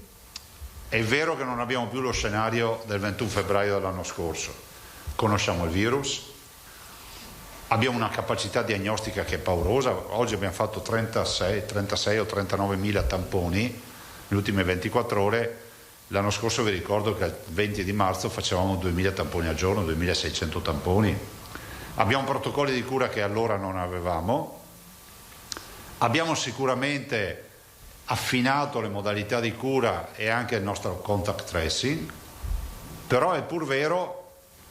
è vero che non abbiamo più lo scenario del 21 febbraio dell'anno scorso, conosciamo il virus, abbiamo una capacità diagnostica che è paurosa, oggi abbiamo fatto 36 o 39 mila tamponi nelle ultime 24 ore, l'anno scorso vi ricordo che il 20 di marzo facevamo 2000 tamponi al giorno, 2600 tamponi, abbiamo protocolli di cura che allora non avevamo, abbiamo sicuramente affinato le modalità di cura e anche il nostro contact tracing, però è pur vero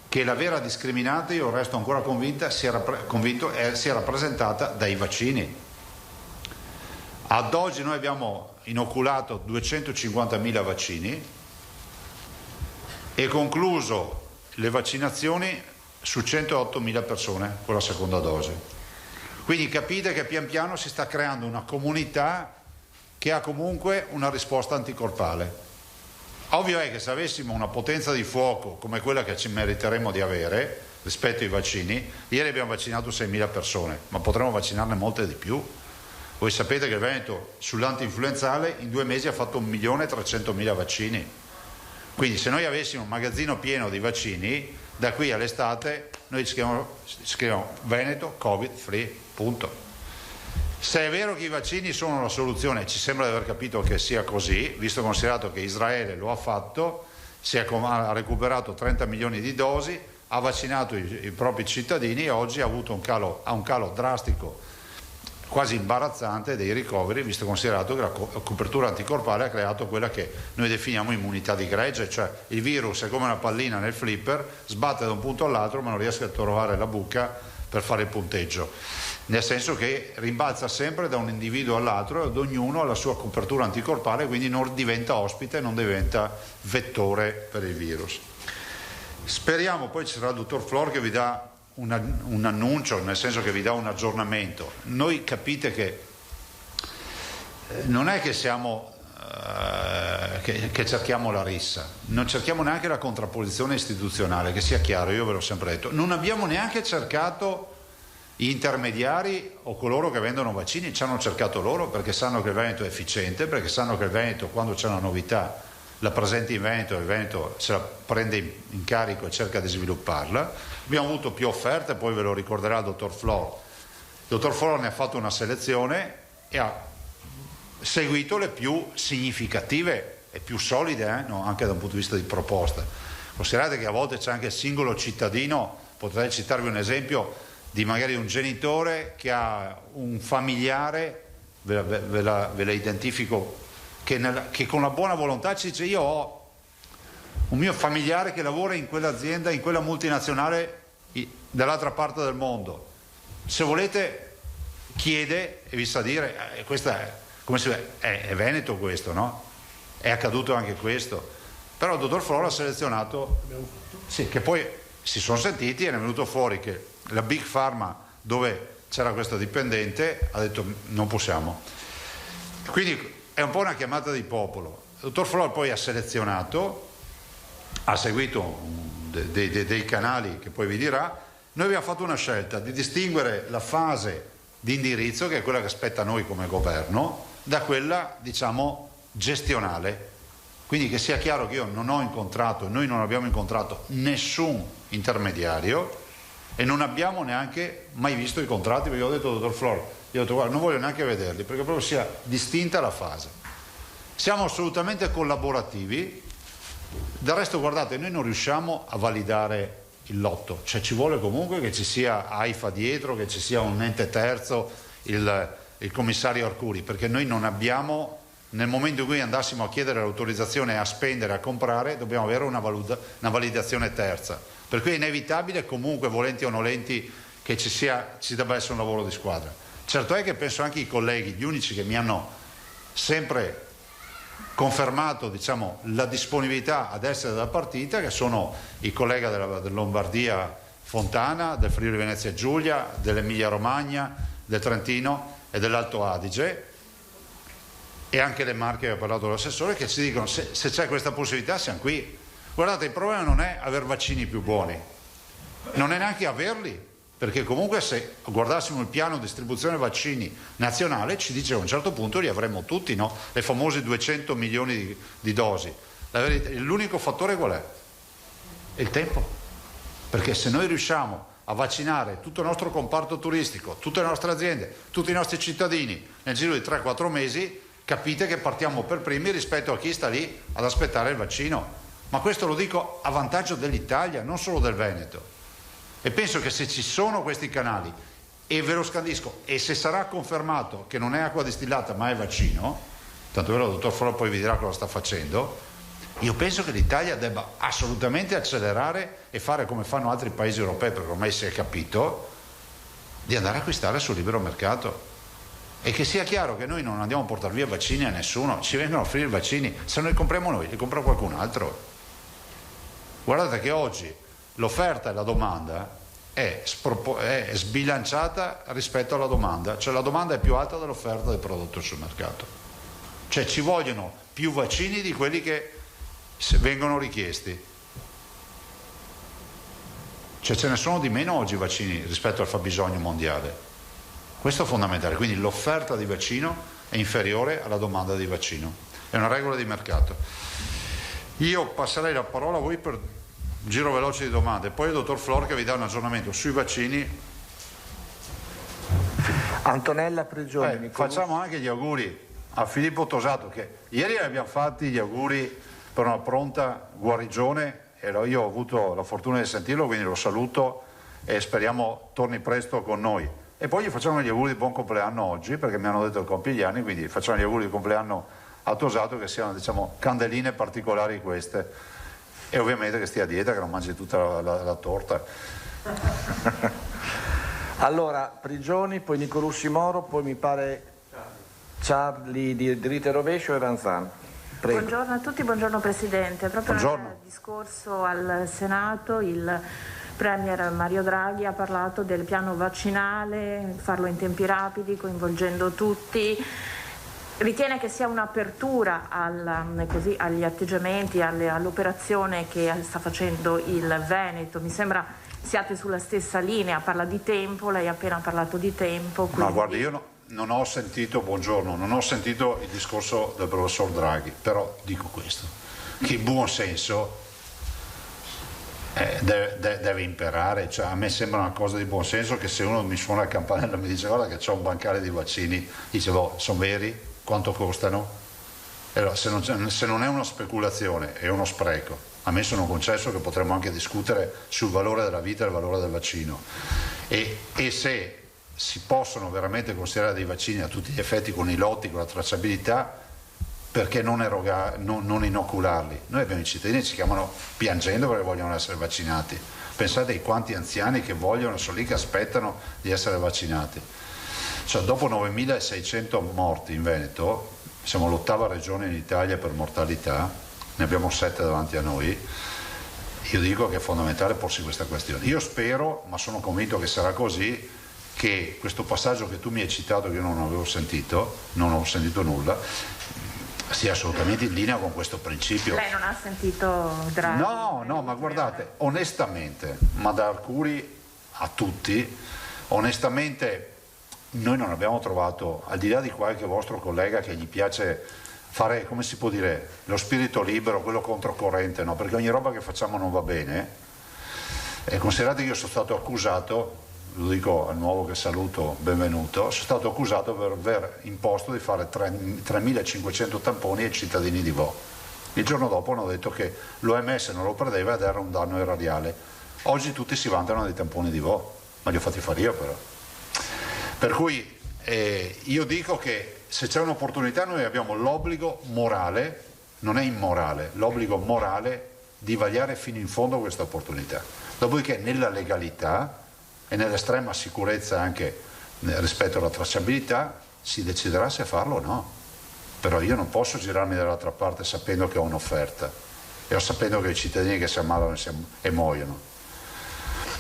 che la vera discriminante, io resto ancora convinto, sia rappresentata dai vaccini. Ad oggi noi abbiamo inoculato 250.000 vaccini e concluso le vaccinazioni su 108.000 persone con la seconda dose. Quindi capite che pian piano si sta creando una comunità che ha comunque una risposta anticorpale. Ovvio è che se avessimo una potenza di fuoco come quella che ci meriteremmo di avere rispetto ai vaccini, ieri abbiamo vaccinato 6.000 persone, ma potremmo vaccinarne molte di più. Voi sapete che il Veneto sull'antinfluenzale in 2 mesi ha fatto 1.300.000 vaccini. Quindi se noi avessimo un magazzino pieno di vaccini, da qui all'estate noi scriviamo Veneto Covid free, punto. Se è vero che i vaccini sono la soluzione, ci sembra di aver capito che sia così, visto e considerato che Israele lo ha fatto, ha recuperato 30 milioni di dosi, ha vaccinato i propri cittadini e oggi ha un calo drastico, quasi imbarazzante dei ricoveri, visto e considerato che la copertura anticorpale ha creato quella che noi definiamo immunità di gregge, cioè il virus è come una pallina nel flipper, sbatte da un punto all'altro ma non riesce a trovare la buca per fare il punteggio, nel senso che rimbalza sempre da un individuo all'altro ed ognuno ha la sua copertura anticorpale, quindi non diventa ospite, non diventa vettore per il virus. Speriamo, poi ci sarà il dottor Flor che vi dà un annuncio, nel senso che vi dà un aggiornamento. Noi capite che non è che siamo che cerchiamo la rissa, non cerchiamo neanche la contrapposizione istituzionale, che sia chiaro, io ve l'ho sempre detto, non abbiamo neanche cercato gli intermediari o coloro che vendono vaccini, ci hanno cercato loro perché sanno che il Veneto è efficiente, perché sanno che il Veneto quando c'è una novità la presenta in Veneto e il Veneto se la prende in carico e cerca di svilupparla. Abbiamo avuto più offerte, poi ve lo ricorderà il dottor Flor. Il dottor Flor ne ha fatto una selezione e ha seguito le più significative e più solide, no? Anche da un punto di vista di proposta. Considerate che a volte c'è anche il singolo cittadino, potrei citarvi un esempio di magari un genitore che ha un familiare, ve la identifico, che con la buona volontà ci dice: io ho un mio familiare che lavora in quell'azienda, in quella multinazionale dall'altra parte del mondo, se volete chiede e vi sa dire, questa è Veneto questo, no? È accaduto anche questo, però il dottor Flora ha selezionato, sì, che poi si sono sentiti e ne è venuto fuori che la Big Pharma, dove c'era questo dipendente, ha detto non possiamo. Quindi è un po' una chiamata di popolo. Il dottor Flora poi ha selezionato, ha seguito dei canali che poi vi dirà. Noi abbiamo fatto una scelta di distinguere la fase di indirizzo, che è quella che spetta a noi come governo, da quella, diciamo, gestionale. Quindi che sia chiaro che io non ho incontrato, noi non abbiamo incontrato nessun intermediario e non abbiamo neanche mai visto i contratti, perché ho detto al dottor Flora, io ho detto guarda, non voglio neanche vederli, perché proprio sia distinta la fase. Siamo assolutamente collaborativi, del resto guardate, noi non riusciamo a validare il lotto, cioè ci vuole comunque che ci sia AIFA dietro, che ci sia un ente terzo, il commissario Arcuri, perché noi non abbiamo, nel momento in cui andassimo a chiedere l'autorizzazione a spendere, a comprare, dobbiamo avere una validazione terza, per cui è inevitabile comunque, volenti o nolenti, che ci debba essere un lavoro di squadra. Certo è che penso anche i colleghi, gli unici che mi hanno sempre confermato, diciamo, la disponibilità ad essere della partita, che sono i colleghi della Lombardia Fontana, del Friuli Venezia Giulia, dell'Emilia Romagna, del Trentino e dell'Alto Adige, e anche le Marche che ha parlato l'assessore, che ci dicono se c'è questa possibilità siamo qui. Guardate, il problema non è aver vaccini più buoni, non è neanche averli, perché comunque se guardassimo il piano distribuzione vaccini nazionale ci dice che a un certo punto li avremo tutti, no? Le famose 200 milioni di dosi. L'unico fattore qual è? È il tempo, perché se noi riusciamo a vaccinare tutto il nostro comparto turistico, tutte le nostre aziende, tutti i nostri cittadini nel giro di 3-4 mesi, capite che partiamo per primi rispetto a chi sta lì ad aspettare il vaccino. Ma questo lo dico a vantaggio dell'Italia, non solo del Veneto. E penso che se ci sono questi canali, e ve lo scandisco, e se sarà confermato che non è acqua distillata ma è vaccino, tanto vero il dottor Flora poi vi dirà cosa sta facendo, io penso che l'Italia debba assolutamente accelerare e fare come fanno altri paesi europei, perché ormai si è capito, di andare a acquistare sul libero mercato. E che sia chiaro che noi non andiamo a portare via vaccini a nessuno, ci vengono a offrire i vaccini, se non li compriamo noi, li compra qualcun altro. Guardate che oggi l'offerta e la domanda è sbilanciata rispetto alla domanda, cioè la domanda è più alta dell'offerta del prodotto sul mercato, cioè ci vogliono più vaccini di quelli che vengono richiesti, cioè ce ne sono di meno oggi vaccini rispetto al fabbisogno mondiale. Questo è fondamentale, quindi l'offerta di vaccino è inferiore alla domanda di vaccino, è una regola di mercato. Io passerei la parola a voi per un giro veloce di domande, poi il dottor Flor che vi dà un aggiornamento sui vaccini. Antonella Prigioni. Facciamo anche gli auguri a Filippo Tosato, che ieri abbiamo fatti gli auguri per una pronta guarigione e io ho avuto la fortuna di sentirlo, quindi lo saluto e speriamo torni presto con noi. E poi gli facciamo gli auguri di buon compleanno oggi, perché mi hanno detto che compie gli anni, quindi facciamo gli auguri di compleanno a Tosato, che siano, diciamo, candeline particolari queste, e ovviamente che stia a dieta, che non mangi tutta la torta. Allora, Prigioni, poi Nicolussi Moro, poi mi pare Charlie di Dritta e Rovescio e Ranzan. Prego. Buongiorno a tutti, buongiorno Presidente. Proprio nel discorso al Senato il Premier Mario Draghi ha parlato del piano vaccinale, farlo in tempi rapidi, coinvolgendo tutti. Ritiene che sia un'apertura agli atteggiamenti, all'operazione che sta facendo il Veneto? Mi sembra siate sulla stessa linea, parla di tempo, lei ha appena parlato di tempo. Quindi... Ma guardi, io non ho sentito, buongiorno, non ho sentito il discorso del professor Draghi, però dico questo, che il buon senso deve imperare, cioè, a me sembra una cosa di buon senso che se uno mi suona il campanello e mi dice guarda che c'è un bancale di vaccini, dice sono veri? Quanto costano? Allora, se non è una speculazione, è uno spreco. A me sono concesso che potremmo anche discutere sul valore della vita e il valore del vaccino. e se si possono veramente considerare dei vaccini a tutti gli effetti con i lotti, con la tracciabilità, perché non inocularli? Noi abbiamo i cittadini che ci chiamano piangendo perché vogliono essere vaccinati. Pensate ai quanti anziani che vogliono, sono lì che aspettano di essere vaccinati. Cioè, dopo 9.600 morti in Veneto, siamo l'8ª regione in Italia per mortalità, ne abbiamo 7 davanti a noi. Io dico che è fondamentale porsi questa questione. Io spero, ma sono convinto che sarà così, che questo passaggio che tu mi hai citato, che io non avevo sentito, non ho sentito nulla, sia assolutamente in linea con questo principio. Lei non ha sentito Draghi? No, ma guardate, onestamente, ma da Arcuri a tutti, onestamente noi non abbiamo trovato, al di là di qualche vostro collega che gli piace fare, come si può dire, lo spirito libero, quello controcorrente, no? Perché ogni roba che facciamo non va bene. E considerate che io sono stato accusato, lo dico al nuovo che saluto, benvenuto, sono stato accusato per aver imposto di fare 3.500 tamponi ai cittadini di Vo. Il giorno dopo hanno detto che l'OMS non lo prendeva ed era un danno erariale. Oggi tutti si vantano dei tamponi di Vo, ma li ho fatti fare io però. Per cui io dico che se c'è un'opportunità noi abbiamo l'obbligo morale, non è immorale, l'obbligo morale di vagliare fino in fondo questa opportunità. Dopodiché nella legalità e nell'estrema sicurezza anche rispetto alla tracciabilità si deciderà se farlo o no. Però io non posso girarmi dall'altra parte sapendo che ho un'offerta e sapendo che i cittadini che si ammalano e muoiono.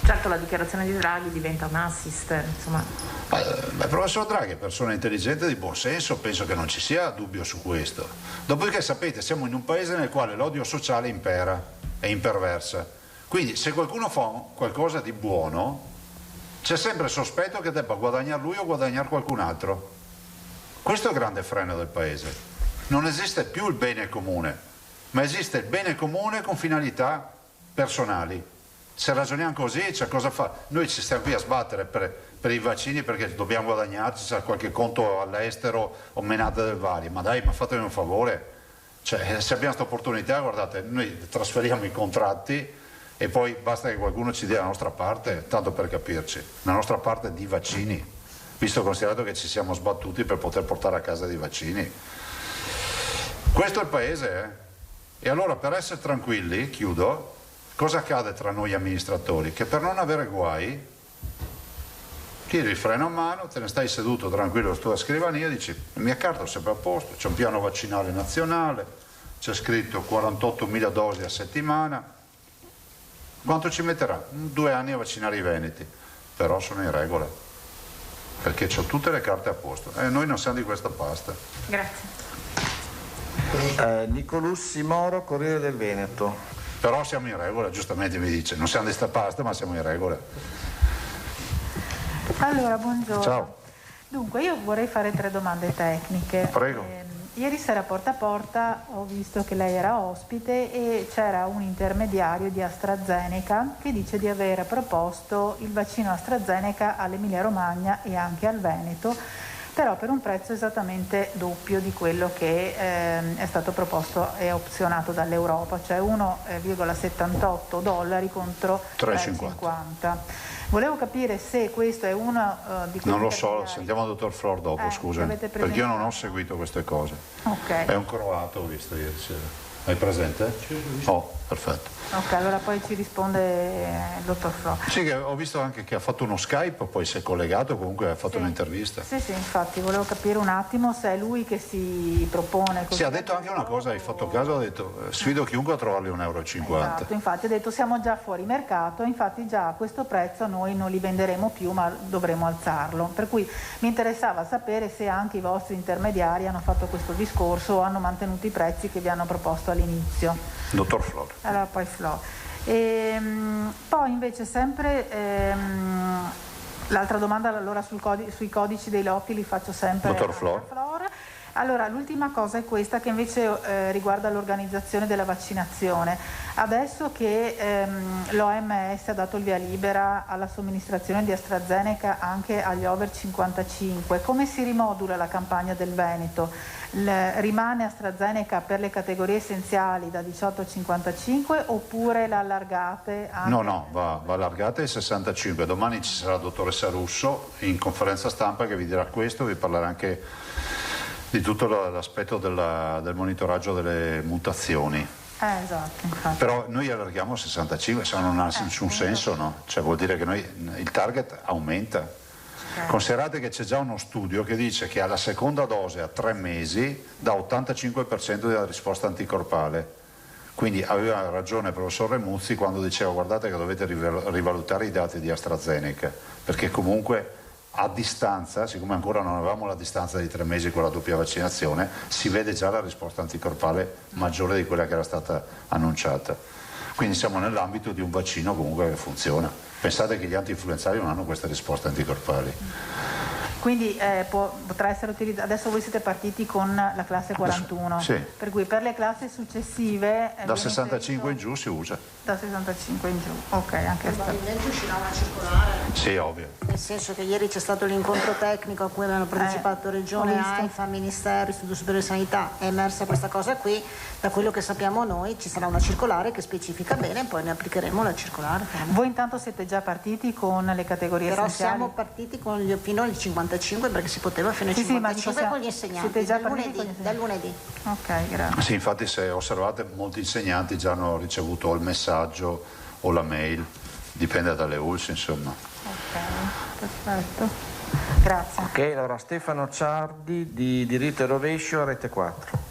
Certo, la dichiarazione di Draghi diventa un assist, insomma. Il professor Draghi è persona intelligente, di buon senso, penso che non ci sia dubbio su questo. Dopodiché sapete, siamo in un paese nel quale l'odio sociale impera e imperversa. Quindi se qualcuno fa qualcosa di buono, c'è sempre il sospetto che debba guadagnare lui o guadagnare qualcun altro. Questo è il grande freno del paese. Non esiste più il bene comune, ma esiste il bene comune con finalità personali. Se ragioniamo così, c'è cosa fa? Noi ci stiamo qui a sbattere per i vaccini perché dobbiamo guadagnarci, c'è qualche conto all'estero o menate del vario. Ma dai, ma fatemi un favore. Cioè, se abbiamo questa opportunità, guardate, noi trasferiamo i contratti e poi basta che qualcuno ci dia la nostra parte, tanto per capirci, la nostra parte di vaccini, visto considerato che ci siamo sbattuti per poter portare a casa dei vaccini. Questo è il paese, E allora, per essere tranquilli, chiudo, cosa accade tra noi amministratori? Che per non avere guai, tiri il freno a mano, te ne stai seduto tranquillo sulla tua scrivania e dici: la mia carta è sempre a posto, c'è un piano vaccinale nazionale, c'è scritto 48.000 dosi a settimana. Quanto ci metterà? 2 anni a vaccinare i veneti, però sono in regola, perché ho tutte le carte a posto e noi non siamo di questa pasta. Grazie. Nicolussi Moro, Corriere del Veneto. Però siamo in regola, giustamente mi dice, non siamo di sta pasta ma siamo in regola. Allora, buongiorno. Ciao. Dunque, io vorrei fare 3 domande tecniche. Prego. Ieri sera Porta a Porta ho visto che lei era ospite e c'era un intermediario di AstraZeneca che dice di aver proposto il vaccino AstraZeneca all'Emilia Romagna e anche al Veneto, però per un prezzo esattamente doppio di quello che è stato proposto e opzionato dall'Europa, cioè $1,78 contro $3,50. Volevo capire se questo è uno di quei... Non lo so, sentiamo il dottor Flor dopo, scusami, perché io non ho seguito queste cose. Okay. È un croato, ho visto ieri sera. Hai presente? Oh, perfetto. Ok, allora poi ci risponde il dottor Flor. Sì, che ho visto anche che ha fatto uno Skype, poi si è collegato, comunque ha fatto un'intervista. Sì, infatti, volevo capire un attimo se è lui che si propone così. Sì, ha detto anche una cosa, hai fatto caso, ha detto sfido chiunque a trovarli €1,50. Esatto, infatti ha detto siamo già fuori mercato, infatti già a questo prezzo noi non li venderemo più ma dovremo alzarlo. Per cui mi interessava sapere se anche i vostri intermediari hanno fatto questo discorso o hanno mantenuto i prezzi che vi hanno proposto all'inizio. Dottor Flor. Allora poi Flor. Poi invece sempre l'altra domanda allora sui codici dei lotti li faccio sempre Dottor a Flor. Allora, l'ultima cosa è questa, che invece riguarda l'organizzazione della vaccinazione. Adesso che l'OMS ha dato il via libera alla somministrazione di AstraZeneca anche agli over 55, come si rimodula la campagna del Veneto? Rimane AstraZeneca per le categorie essenziali da 18 a 55 oppure la allargate? Anche... No, va allargata ai 65. Domani ci sarà la dottoressa Russo in conferenza stampa che vi dirà questo, vi parlerà anche di tutto l'aspetto del monitoraggio delle mutazioni. Esatto, infatti. Però noi allarghiamo a 65, se non ha nessun senso, no? Cioè vuol dire che il target aumenta. Considerate che c'è già uno studio che dice che alla seconda dose a 3 mesi dà 85% della risposta anticorpale. Quindi aveva ragione il professor Remuzzi quando diceva guardate che dovete rivalutare i dati di AstraZeneca, perché comunque a distanza, siccome ancora non avevamo la distanza di 3 mesi con la doppia vaccinazione, si vede già la risposta anticorpale maggiore di quella che era stata annunciata. Quindi siamo nell'ambito di un vaccino comunque che funziona. Pensate che gli anti-influenzali non hanno queste risposte anticorpali. Quindi potrà essere utilizzato. Adesso voi siete partiti con la classe 41, sì. Per cui per le classi successive da 65 in giù si usa. Da 65 in giù, ok, anche probabilmente uscirà una circolare. Sì, ovvio. Nel senso che ieri c'è stato l'incontro tecnico a cui hanno partecipato Regione, AIFA, Ministero, Istituto Superiore di Sanità, è emersa questa cosa qui, da quello che sappiamo noi ci sarà una circolare che specifica bene e poi ne applicheremo la circolare. Voi intanto siete già partiti con le categorie però essenziali? Siamo partiti fino al 55 perché si poteva fino ai 55 con gli insegnanti, siete già dal lunedì. Ok, grazie. Sì, infatti se osservate molti insegnanti già hanno ricevuto il messaggio o la mail, dipende dalle ULS insomma. Ok, perfetto, grazie. Ok, allora Stefano Ciardi di Diritto e Rovescio, Rete 4.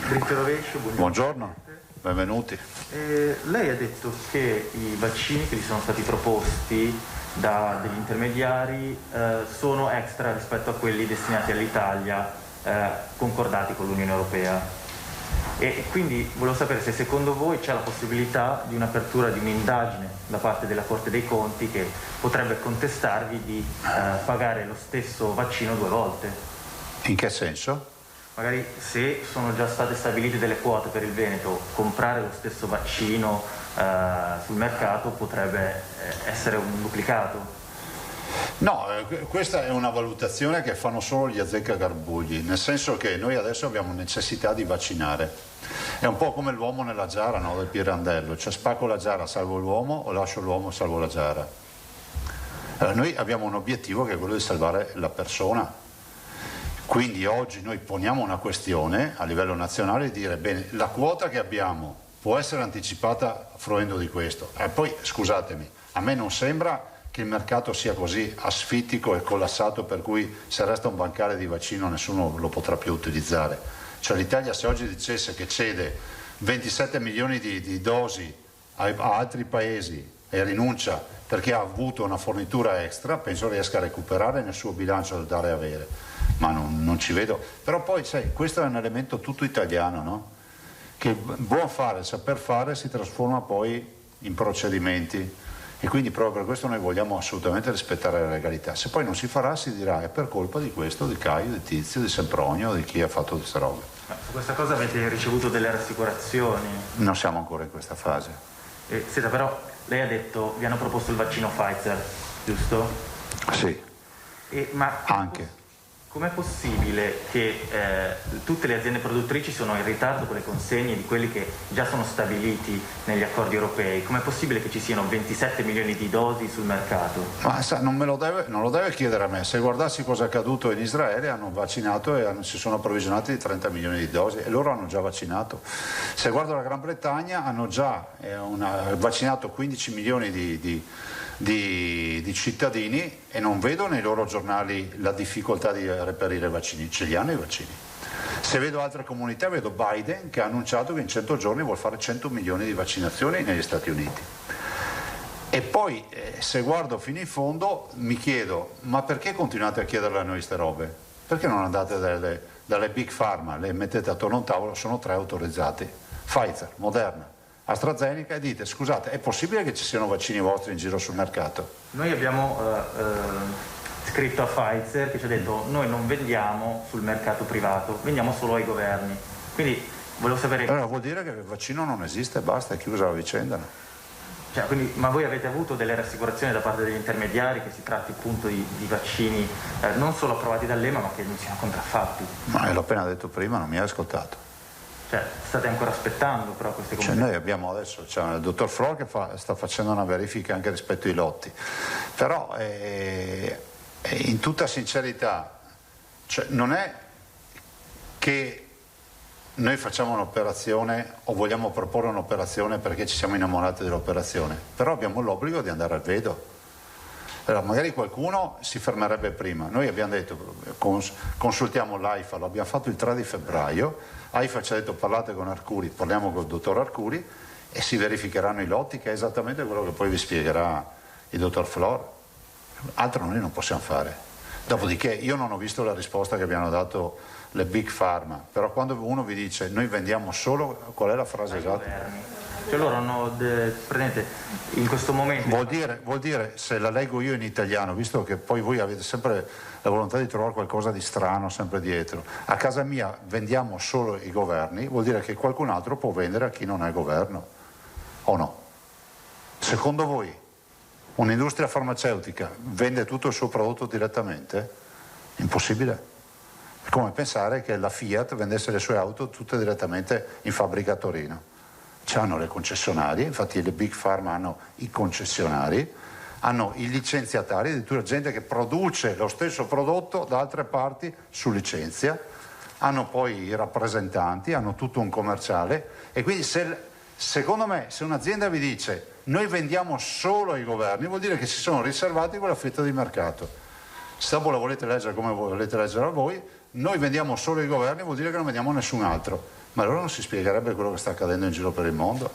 Diritto e Rovescio, buongiorno, benvenuti. Lei ha detto che i vaccini che gli sono stati proposti degli intermediari sono extra rispetto a quelli destinati all'Italia concordati con l'Unione Europea e quindi volevo sapere se secondo voi c'è la possibilità di un'apertura di un'indagine da parte della Corte dei Conti che potrebbe contestarvi di pagare lo stesso vaccino 2 volte. In che senso? Magari se sono già state stabilite delle quote per il Veneto, comprare lo stesso vaccino sul mercato potrebbe essere un duplicato. No, questa è una valutazione che fanno solo gli azzeccagarbugli, nel senso che noi adesso abbiamo necessità di vaccinare. È un po' come l'uomo nella giara, no, del Pirandello, cioè spacco la giara, salvo l'uomo o lascio l'uomo, salvo la giara. Allora, noi abbiamo un obiettivo che è quello di salvare la persona. Quindi oggi noi poniamo una questione a livello nazionale di dire bene, la quota che abbiamo può essere anticipata fruendo di questo. E poi scusatemi, a me non sembra che il mercato sia così asfittico e collassato per cui se resta un bancale di vaccino nessuno lo potrà più utilizzare. Cioè l'Italia se oggi dicesse che cede 27 milioni di dosi a altri paesi e rinuncia perché ha avuto una fornitura extra, penso riesca a recuperare nel suo bilancio da dare e avere, ma non ci vedo. Però poi sai, questo è un elemento tutto italiano, no? Che il buon fare, il saper fare si trasforma poi in procedimenti e quindi proprio per questo noi vogliamo assolutamente rispettare la legalità. Se poi non si farà si dirà è per colpa di questo, di Caio, di Tizio, di Sempronio, di chi ha fatto queste robe. Ma su questa cosa avete ricevuto delle rassicurazioni? Non siamo ancora in questa fase. Senta, però lei ha detto vi hanno proposto il vaccino Pfizer, giusto? Sì. Ma anche. Com'è possibile che tutte le aziende produttrici sono in ritardo con le consegne di quelli che già sono stabiliti negli accordi europei? Com'è possibile che ci siano 27 milioni di dosi sul mercato? Ma sa, non lo deve chiedere a me. Se guardassi cosa è accaduto in Israele, hanno vaccinato e si sono approvvigionati di 30 milioni di dosi e loro hanno già vaccinato. Se guardo la Gran Bretagna, hanno già vaccinato 15 milioni di cittadini e non vedo nei loro giornali la difficoltà di reperire i vaccini, ce li hanno i vaccini. Se vedo altre comunità vedo Biden che ha annunciato che in 100 giorni vuol fare 100 milioni di vaccinazioni negli Stati Uniti. E poi se guardo fino in fondo mi chiedo ma perché continuate a chiederle a noi queste robe? Perché non andate dalle big pharma, le mettete attorno a un tavolo, sono 3 autorizzati, Pfizer, Moderna, AstraZeneca e dite scusate è possibile che ci siano vaccini vostri in giro sul mercato? Noi abbiamo scritto a Pfizer che ci ha detto noi non vendiamo sul mercato privato, vendiamo solo ai governi. Quindi volevo sapere... Allora vuol dire che il vaccino non esiste, basta, è chiusa la vicenda. No? Cioè, quindi, ma voi avete avuto delle rassicurazioni da parte degli intermediari che si tratti appunto di vaccini non solo approvati dall'EMA ma che non siano contraffatti? Ma l'ho appena detto prima, non mi hai ascoltato. Cioè, state ancora aspettando però queste cose? Noi abbiamo adesso, c'è il dottor Flor che sta facendo una verifica anche rispetto ai lotti, però in tutta sincerità, cioè, non è che noi facciamo un'operazione o vogliamo proporre un'operazione perché ci siamo innamorati dell'operazione, però abbiamo l'obbligo di andare al vedo. Allora, magari qualcuno si fermerebbe prima. Noi abbiamo detto consultiamo l'AIFA, lo abbiamo fatto il 3 di febbraio, AIFA ci ha detto parlate con Arcuri, parliamo col dottor Arcuri e si verificheranno i lotti, che è esattamente quello che poi vi spiegherà il dottor Flor. Altro noi non possiamo fare. Dopodiché io non ho visto la risposta che abbiano dato le Big Pharma, però quando uno vi dice noi vendiamo solo, qual è la frase esatta? Cioè loro hanno, prendete, in questo momento... Vuol dire, se la leggo io in italiano, visto che poi voi avete sempre la volontà di trovare qualcosa di strano sempre dietro, a casa mia vendiamo solo i governi, vuol dire che qualcun altro può vendere a chi non è governo, o no? Secondo voi un'industria farmaceutica vende tutto il suo prodotto direttamente? Impossibile. È come pensare che la Fiat vendesse le sue auto tutte direttamente in fabbrica a Torino. C'hanno le concessionarie, infatti le Big Pharma hanno i concessionari, hanno i licenziatari, addirittura gente che produce lo stesso prodotto da altre parti su licenzia, hanno poi i rappresentanti, hanno tutto un commerciale e quindi secondo me se un'azienda vi dice noi vendiamo solo ai governi vuol dire che si sono riservati quella fetta di mercato. Se dopo la volete leggere come volete leggere voi, noi vendiamo solo ai governi vuol dire che non vendiamo a nessun altro. Ma allora non si spiegherebbe quello che sta accadendo in giro per il mondo?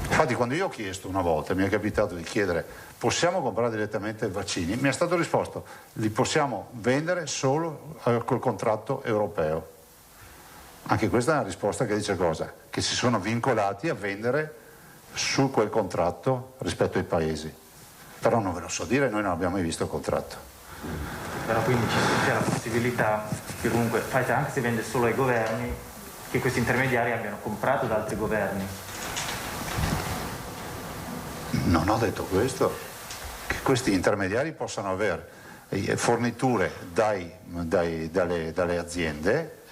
Infatti quando io ho chiesto una volta, mi è capitato di chiedere possiamo comprare direttamente i vaccini, mi è stato risposto li possiamo vendere solo col contratto europeo. Anche questa è una risposta che dice cosa? Che si sono vincolati a vendere su quel contratto rispetto ai paesi. Però non ve lo so dire, noi non abbiamo mai visto il contratto. Però quindi c'è la possibilità che comunque Pfizer, anche se vende solo ai governi, che questi intermediari abbiano comprato da altri governi. Non ho detto questo, che questi intermediari possano avere forniture dalle aziende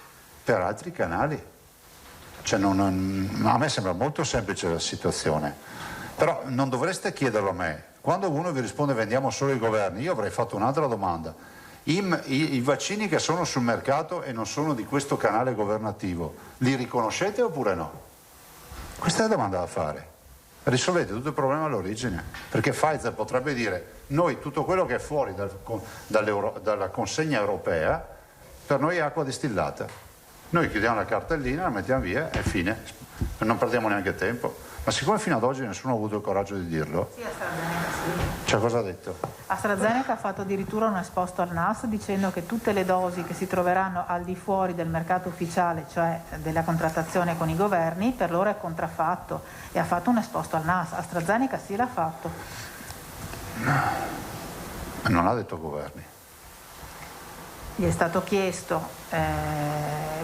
per altri canali. Cioè a me sembra molto semplice la situazione, però non dovreste chiederlo a me. Quando uno vi risponde vendiamo solo ai governi, io avrei fatto un'altra domanda. I vaccini che sono sul mercato e non sono di questo canale governativo, li riconoscete oppure no? Questa è la domanda da fare. Risolvete tutto il problema all'origine, perché Pfizer potrebbe dire noi tutto quello che è fuori dalla consegna europea per noi è acqua distillata. Noi chiudiamo la cartellina, la mettiamo via e fine, non perdiamo neanche tempo. Ma siccome fino ad oggi nessuno ha avuto il coraggio di dirlo, Sì, AstraZeneca sì. Cioè cosa ha detto? AstraZeneca ha fatto addirittura un esposto al NAS dicendo che tutte le dosi che si troveranno al di fuori del mercato ufficiale, cioè della contrattazione con i governi, per loro è contraffatto, e ha fatto un esposto al NAS. AstraZeneca sì l'ha fatto. Non ha detto governi. Gli è stato chiesto,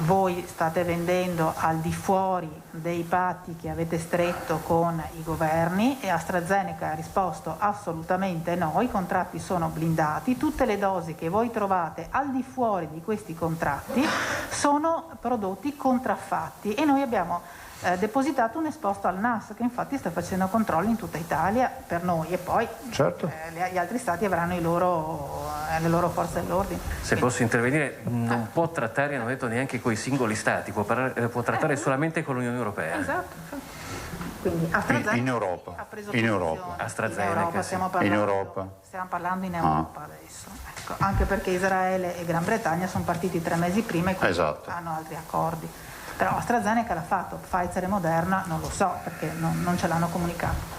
voi state vendendo al di fuori dei patti che avete stretto con i governi, e AstraZeneca ha risposto assolutamente no, i contratti sono blindati, tutte le dosi che voi trovate al di fuori di questi contratti sono prodotti contraffatti, e noi abbiamo depositato un esposto al NAS che infatti sta facendo controlli in tutta Italia per noi, e poi certo. Gli altri stati avranno le loro forze dell'ordine. Se posso intervenire, non può trattare, hanno detto, neanche con i singoli stati, può trattare solamente con l'Unione Europea. Esatto. Quindi AstraZeneca in Europa. ha preso in Europa. AstraZeneca, stiamo parlando in Europa adesso. Ecco, anche perché Israele e Gran Bretagna sono partiti 3 mesi prima e quindi hanno altri accordi. Però AstraZeneca l'ha fatto, Pfizer e Moderna non lo so, perché non ce l'hanno comunicato.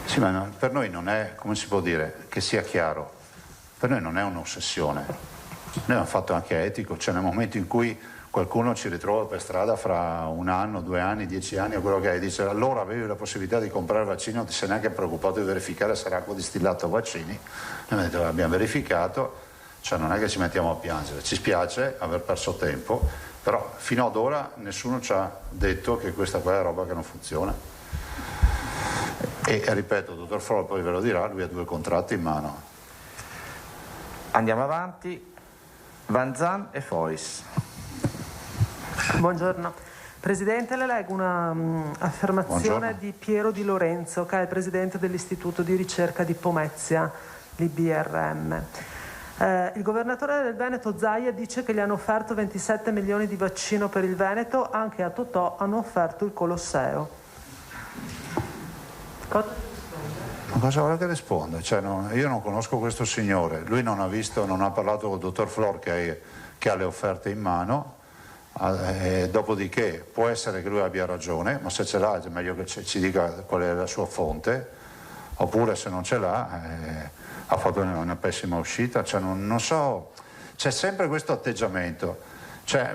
Sì, ma per noi non è, come si può dire, che sia chiaro, per noi non è un'ossessione. Noi abbiamo fatto anche etico, cioè nel momento in cui qualcuno ci ritrova per strada fra 1 anno, 2 anni, 10 anni o quello che è, dice allora avevi la possibilità di comprare il vaccino, non ti sei neanche preoccupato di verificare se era acqua distillata o vaccini. Noi abbiamo detto abbiamo verificato, cioè non è che ci mettiamo a piangere, ci spiace aver perso tempo, però fino ad ora nessuno ci ha detto che questa qua è roba che non funziona. E ripeto, il dottor Flor poi ve lo dirà, lui ha 2 contratti in mano. Andiamo avanti, Vanzan e Fois. Buongiorno. Presidente, le leggo un'affermazione di Piero Di Lorenzo, che è il presidente dell'Istituto di Ricerca di Pomezia, l'IBRM. Il governatore del Veneto Zaia dice che gli hanno offerto 27 milioni di vaccino per il Veneto, anche a Totò hanno offerto il Colosseo. Ma cosa vuole che risponda? Cioè, io non conosco questo signore, lui non ha visto, non ha parlato con il dottor Flor che ha le offerte in mano. Dopodiché può essere che lui abbia ragione, ma se ce l'ha è meglio che ci dica qual è la sua fonte, oppure se non ce l'ha ha fatto una pessima uscita, cioè, non so, c'è sempre questo atteggiamento, cioè,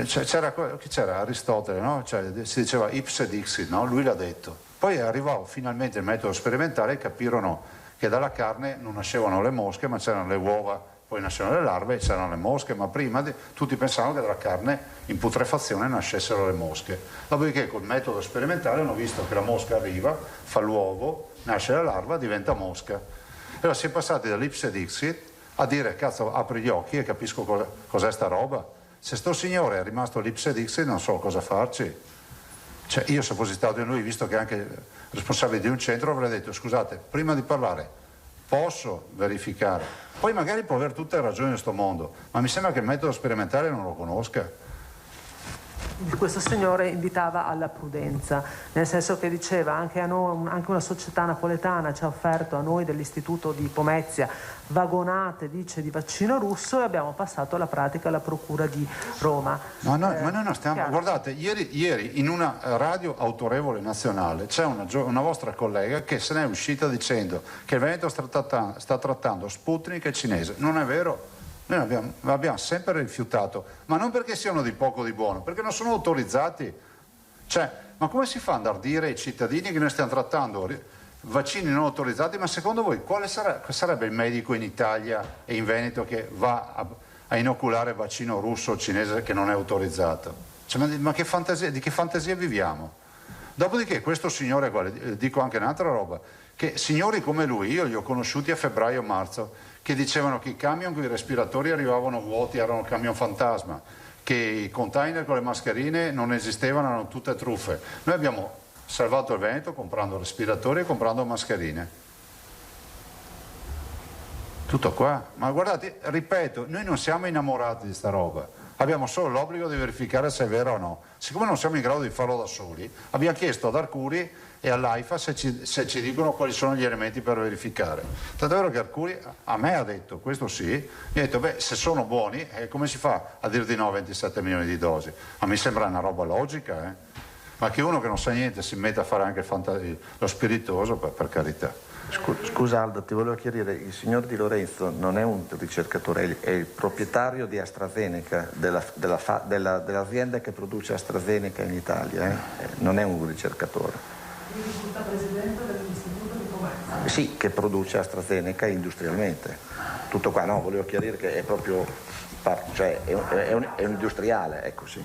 c'era Aristotele, no? Cioè, si diceva ipse dixit, no? Lui l'ha detto, poi arrivò finalmente il metodo sperimentale e capirono che dalla carne non nascevano le mosche ma c'erano le uova. Poi nascevano le larve e c'erano le mosche, ma prima tutti pensavano che dalla carne in putrefazione nascessero le mosche. Dopodiché col metodo sperimentale hanno visto che la mosca arriva, fa l'uovo, nasce la larva, diventa mosca. Allora si è passati dall'ipse dixit a dire cazzo apri gli occhi e capisco cos'è sta roba. Se sto signore è rimasto l'ipse dixit non so cosa farci. Cioè, io se fossi stato in lui, visto che è anche responsabile di un centro, avrei detto scusate, prima di parlare posso verificare. Poi magari può avere tutte le ragioni di sto mondo, ma mi sembra che il metodo sperimentale non lo conosca. Questo signore invitava alla prudenza, nel senso che diceva anche a noi, anche una società napoletana ci ha offerto a noi dell'Istituto di Pomezia vagonate, dice, di vaccino russo, e abbiamo passato la pratica alla Procura di Roma. Ma noi non stiamo... Guardate, ieri in una radio autorevole nazionale c'è una vostra collega che se n'è uscita dicendo che il Veneto sta trattando Sputnik e cinese. Non è vero. Noi abbiamo sempre rifiutato, ma non perché siano di poco o di buono, perché non sono autorizzati. Cioè, ma come si fa ad andare a dire ai cittadini che noi stiamo trattando vaccini non autorizzati? Ma secondo voi quale sarebbe il medico in Italia e in Veneto che va a inoculare vaccino russo o cinese che non è autorizzato? Cioè, ma di che fantasia viviamo? Dopodiché questo signore qua, dico anche un'altra roba, che signori come lui, io li ho conosciuti a febbraio-marzo, che dicevano che i camion con i respiratori arrivavano vuoti, erano camion fantasma, che i container con le mascherine non esistevano, erano tutte truffe. Noi abbiamo salvato il Veneto comprando respiratori e comprando mascherine. Tutto qua. Ma guardate, ripeto, noi non siamo innamorati di sta roba, abbiamo solo l'obbligo di verificare se è vero o no. Siccome non siamo in grado di farlo da soli, abbiamo chiesto ad Arcuri e all'AIFA se ci dicono quali sono gli elementi per verificare. Tanto è vero che Arcuri a me ha detto, questo sì, mi ha detto beh, se sono buoni come si fa a dir di no a 27 milioni di dosi? Ma mi sembra una roba logica, ma che uno che non sa niente si metta a fare anche lo spiritoso, per carità. Scusa Aldo, ti volevo chiarire, il signor Di Lorenzo non è un ricercatore, è il proprietario di AstraZeneca, dell'azienda che produce AstraZeneca in Italia, non è un ricercatore. Risulta presidente dell'Istituto di Pomezia. Sì, che produce AstraZeneca industrialmente. Tutto qua, no, volevo chiarire che è proprio, cioè è un industriale, ecco sì.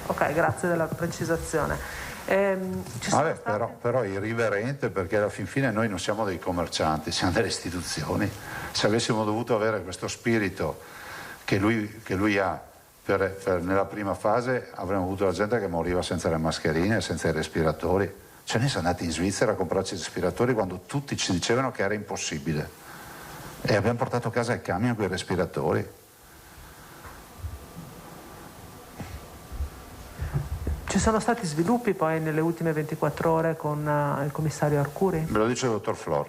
Ok, grazie della precisazione. Però è irriverente, perché alla fin fine noi non siamo dei commercianti, siamo delle istituzioni. Se avessimo dovuto avere questo spirito che lui ha nella prima fase, avremmo avuto la gente che moriva senza le mascherine, senza i respiratori. Cioè noi siamo andati in Svizzera a comprarci i respiratori quando tutti ci dicevano che era impossibile, e abbiamo portato a casa il camion con i respiratori. Ci sono stati sviluppi poi nelle ultime 24 ore con il commissario Arcuri? Me lo dice il dottor Flor.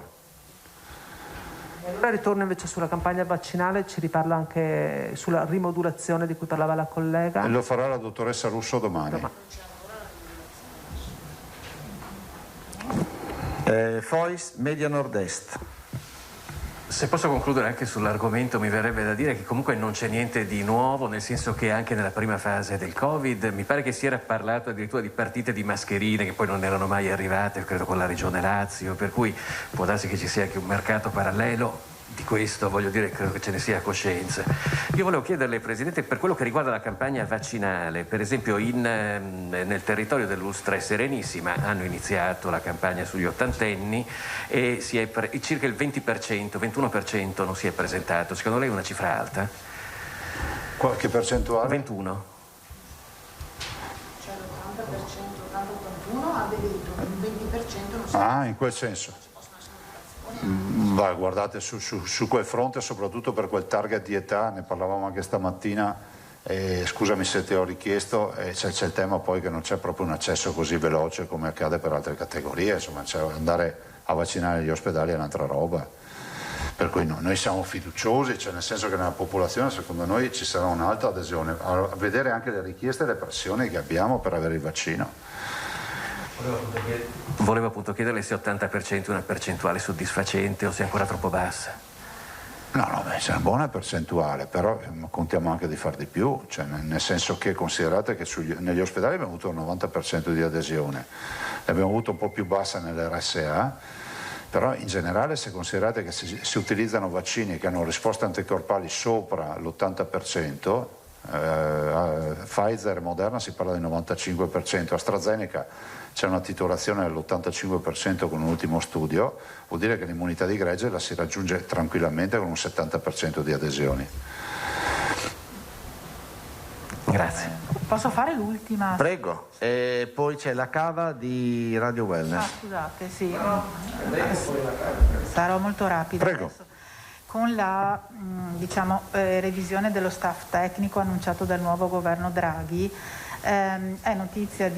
Allora ritorno invece sulla campagna vaccinale, ci riparla anche sulla rimodulazione di cui parlava la collega. E lo farà la dottoressa Russo domani. Fois, Media Nord-Est. Se posso concludere anche sull'argomento, mi verrebbe da dire che comunque non c'è niente di nuovo, nel senso che anche nella prima fase del Covid mi pare che si era parlato addirittura di partite di mascherine che poi non erano mai arrivate, credo con la regione Lazio, per cui può darsi che ci sia anche un mercato parallelo. Di questo voglio dire, credo che ce ne sia coscienza. Io volevo chiederle, Presidente, per quello che riguarda la campagna vaccinale, per esempio nel territorio dell'Ustra e Serenissima hanno iniziato la campagna sugli ottantenni e circa il 20%, 21% non si è presentato. Secondo lei è una cifra alta? Qualche percentuale? 21. Cioè l'80%, 80-81 ha aderito, il 20% non si è. In quel senso. Guardate, su quel fronte, soprattutto per quel target di età, ne parlavamo anche stamattina, scusami se ti ho richiesto, c'è il tema poi che non c'è proprio un accesso così veloce come accade per altre categorie, insomma, andare a vaccinare gli ospedali è un'altra roba, per cui noi siamo fiduciosi, cioè nel senso che nella popolazione secondo noi ci sarà un'alta adesione, a vedere anche le richieste e le pressioni che abbiamo per avere il vaccino. Volevo appunto chiederle se 80% è una percentuale soddisfacente o se è ancora troppo bassa. No, c'è una buona percentuale, però contiamo anche di far di più, cioè, nel senso che considerate che negli ospedali abbiamo avuto un 90% di adesione, l'abbiamo avuto un po' più bassa nell'RSA, però in generale se considerate che si utilizzano vaccini che hanno risposte anticorpali sopra l'80%, Pfizer e Moderna si parla di 95%, AstraZeneca c'è una titolazione dell'85% con un ultimo studio, vuol dire che l'immunità di gregge la si raggiunge tranquillamente con un 70% di adesioni. Grazie. Posso fare l'ultima? Prego. Poi c'è la cava di Radio Wellness. Scusate, sì. Sarò molto rapida. Prego. Adesso. Con la revisione dello staff tecnico annunciato dal nuovo governo Draghi, è notizia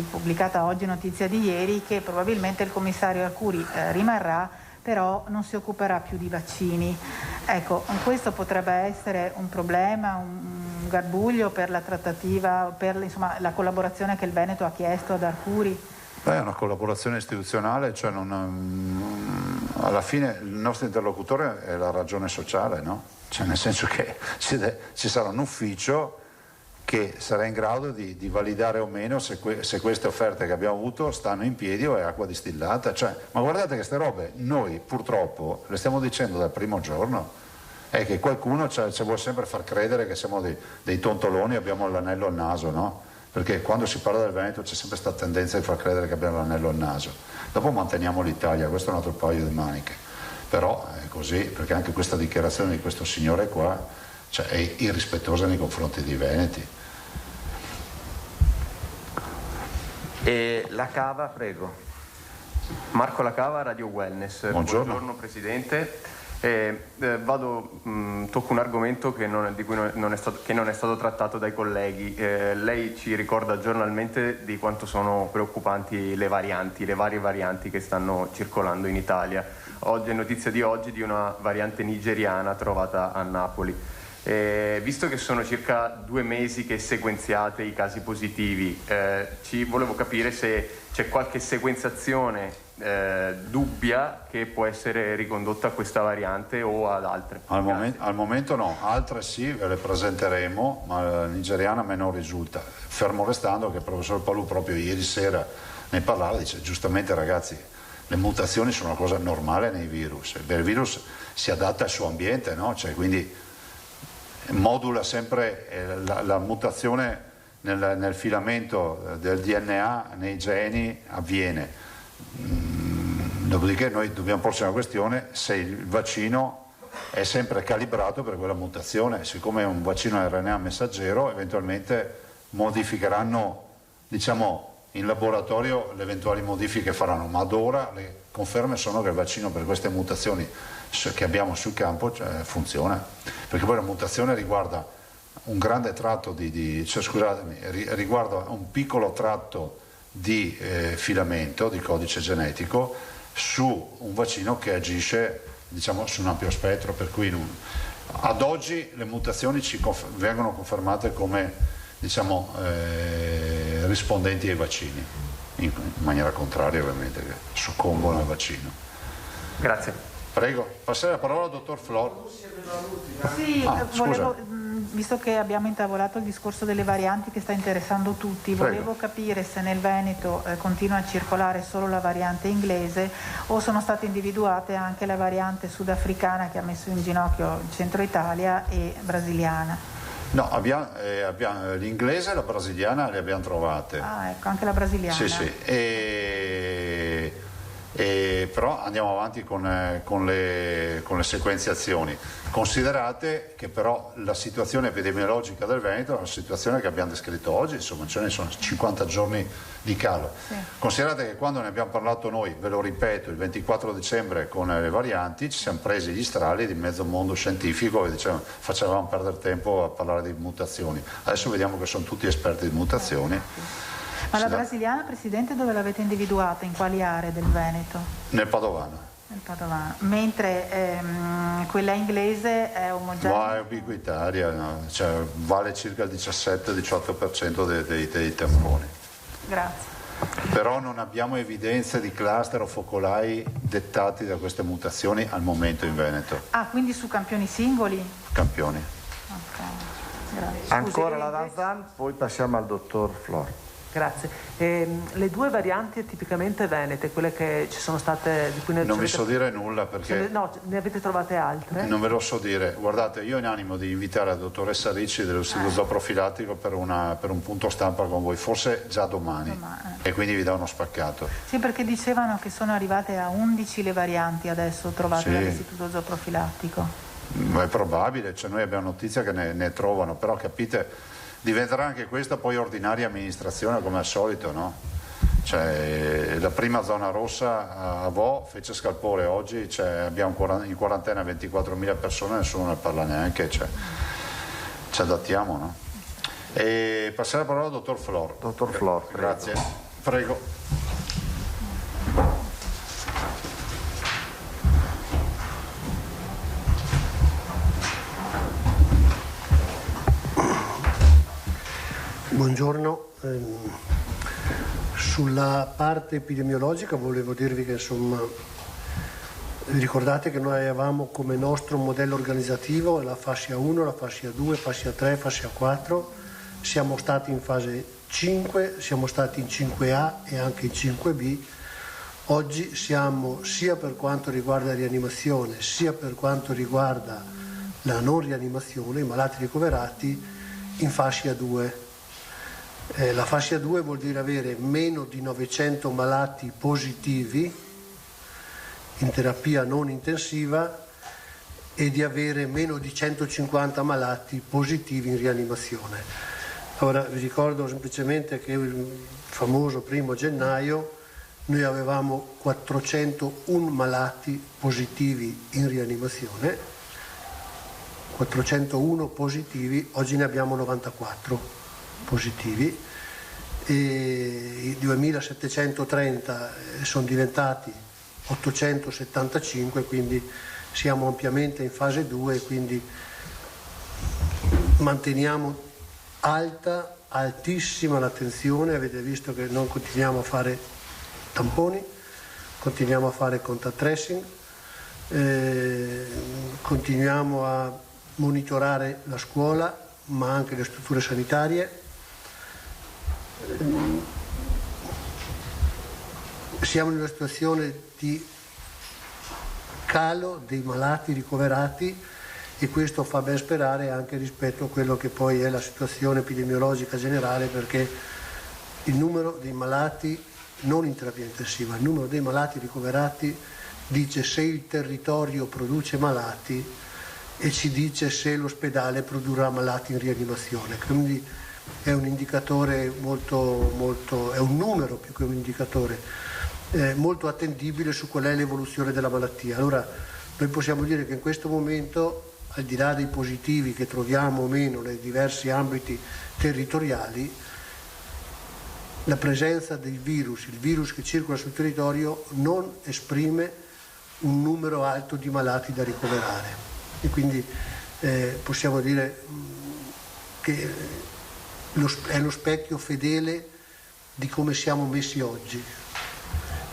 pubblicata oggi, notizia di ieri, che probabilmente il commissario Arcuri rimarrà, però non si occuperà più di vaccini. Ecco, questo potrebbe essere un problema, un garbuglio per la trattativa, per la collaborazione che il Veneto ha chiesto ad Arcuri. È una collaborazione istituzionale, cioè alla fine il nostro interlocutore è la ragione sociale, no? Cioè nel senso che ci sarà un ufficio che sarà in grado di validare o meno se queste offerte che abbiamo avuto stanno in piedi o è acqua distillata. Cioè, ma guardate che queste robe noi purtroppo le stiamo dicendo dal primo giorno, è che qualcuno ci vuole sempre far credere che siamo dei tontoloni e abbiamo l'anello al naso, no? Perché quando si parla del Veneto c'è sempre questa tendenza di far credere che abbiamo l'anello al naso. Dopo manteniamo l'Italia, questo è un altro paio di maniche. Però è così, perché anche questa dichiarazione di questo signore qua, cioè, è irrispettosa nei confronti dei veneti. E la cava, prego. Marco La Cava, Radio Wellness. Buongiorno Presidente. Tocco un argomento che non è stato trattato dai colleghi. Lei ci ricorda giornalmente di quanto sono preoccupanti le varie varianti che stanno circolando in Italia. Oggi è notizia di oggi di una variante nigeriana trovata a Napoli. Visto che sono circa 2 mesi che sequenziate i casi positivi, volevo capire se c'è qualche sequenziazione dubbia che può essere ricondotta a questa variante o ad altre. Al momento no, altre sì, ve le presenteremo, ma la nigeriana a me non risulta, fermo restando che il professor Palù proprio ieri sera ne parlava, dice giustamente ragazzi, le mutazioni sono una cosa normale nei virus, il virus si adatta al suo ambiente, no? Cioè, quindi modula sempre la mutazione nel filamento del DNA, nei geni, avviene. Dopodiché noi dobbiamo porci una questione se il vaccino è sempre calibrato per quella mutazione, siccome è un vaccino a RNA messaggero eventualmente modificheranno, diciamo, in laboratorio le eventuali modifiche faranno, ma ad ora le conferme sono che il vaccino per queste mutazioni che abbiamo sul campo funziona, perché poi la mutazione riguarda un grande tratto riguarda un piccolo tratto di filamento, di codice genetico su un vaccino che agisce, diciamo, su un ampio spettro, per cui ad oggi le mutazioni vengono confermate come, diciamo, rispondenti ai vaccini, in maniera contraria ovviamente, che soccombono al vaccino. Grazie. Prego, passare la parola al dottor Flor. Sì, volevo, visto che abbiamo intavolato il discorso delle varianti che sta interessando tutti, volevo capire se nel Veneto continua a circolare solo la variante inglese o sono state individuate anche la variante sudafricana che ha messo in ginocchio il centro Italia e brasiliana. No, abbiamo l'inglese e la brasiliana le abbiamo trovate. Ah, ecco, anche la brasiliana. Sì. Però andiamo avanti con le sequenziazioni. Considerate che però la situazione epidemiologica del Veneto è una situazione che abbiamo descritto oggi, insomma ce ne sono 50 giorni di calo. Sì. Considerate che quando ne abbiamo parlato noi, ve lo ripeto, il 24 dicembre con le varianti, ci siamo presi gli strali di mezzo mondo scientifico e dicevamo, facevamo perdere tempo a parlare di mutazioni. Adesso vediamo che sono tutti esperti di mutazioni. Ma la brasiliana, Presidente, dove l'avete individuata? In quali aree del Veneto? Nel Padovano. Nel Padovano. Mentre quella inglese è omogenea? Ma è ubiquitaria, no? Cioè, vale circa il 17-18% dei tamponi. Grazie. Però non abbiamo evidenze di cluster o focolai dettati da queste mutazioni al momento in Veneto. Ah, quindi su campioni singoli? Campioni. Ok, grazie. Ancora la Danzan, poi passiamo al dottor Flor. Grazie. Le due varianti tipicamente venete, quelle che ci sono state... Di cui non vi so dire nulla perché... No, ne avete trovate altre? Non ve lo so dire. Guardate, io ho in animo di invitare la dottoressa Ricci dell'Istituto Zooprofilattico per un punto stampa con voi, forse già domani. E quindi vi do uno spaccato. Sì, perché dicevano che sono arrivate a 11 le varianti adesso trovate dall'Istituto Zooprofilattico. È probabile, cioè noi abbiamo notizia che ne trovano, però capite... Diventerà anche questa poi ordinaria amministrazione come al solito, no? Cioè, la prima zona rossa a Vo fece scalpore, oggi abbiamo in quarantena 24.000 persone, nessuno ne parla neanche, ci adattiamo, no? E passare la parola al dottor Flor. Dottor Flor, prego. Grazie. Prego. Buongiorno, sulla parte epidemiologica volevo dirvi che insomma vi ricordate che noi avevamo come nostro modello organizzativo la fascia 1, la fascia 2, fascia 3, fascia 4, siamo stati in fase 5, siamo stati in 5A e anche in 5B, oggi siamo sia per quanto riguarda la rianimazione sia per quanto riguarda la non rianimazione, i malati ricoverati in fascia 2. La fascia 2 vuol dire avere meno di 900 malati positivi in terapia non intensiva e di avere meno di 150 malati positivi in rianimazione. Ora vi ricordo semplicemente che il famoso 1° gennaio noi avevamo 401 malati positivi in rianimazione, 401 positivi, oggi ne abbiamo 94. Positivi e i 2.730 sono diventati 875, quindi siamo ampiamente in fase 2 e quindi manteniamo altissima l'attenzione. Avete visto che non continuiamo a fare tamponi, continuiamo a fare contact tracing, continuiamo a monitorare la scuola ma anche le strutture sanitarie. Siamo in una situazione di calo dei malati ricoverati e questo fa ben sperare anche rispetto a quello che poi è la situazione epidemiologica generale, perché il numero dei malati non in terapia intensiva, il numero dei malati ricoverati dice se il territorio produce malati e ci dice se l'ospedale produrrà malati in rianimazione. Quindi è un indicatore è un numero più che un indicatore molto attendibile su qual è l'evoluzione della malattia. Allora noi possiamo dire che in questo momento, al di là dei positivi che troviamo o meno nei diversi ambiti territoriali, la presenza del virus, il virus che circola sul territorio, non esprime un numero alto di malati da ricoverare e quindi possiamo dire che è lo specchio fedele di come siamo messi oggi.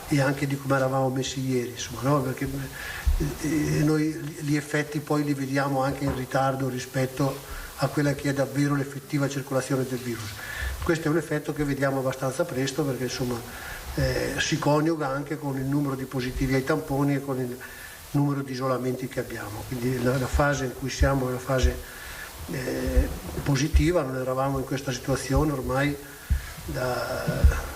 e anche di come eravamo messi ieri, insomma, no? Perché noi gli effetti poi li vediamo anche in ritardo rispetto a quella che è davvero l'effettiva circolazione del virus. Questo è un effetto che vediamo abbastanza presto, perché insomma si coniuga anche con il numero di positivi ai tamponi e con il numero di isolamenti che abbiamo. Quindi la fase in cui siamo è una fase positiva, non eravamo in questa situazione ormai da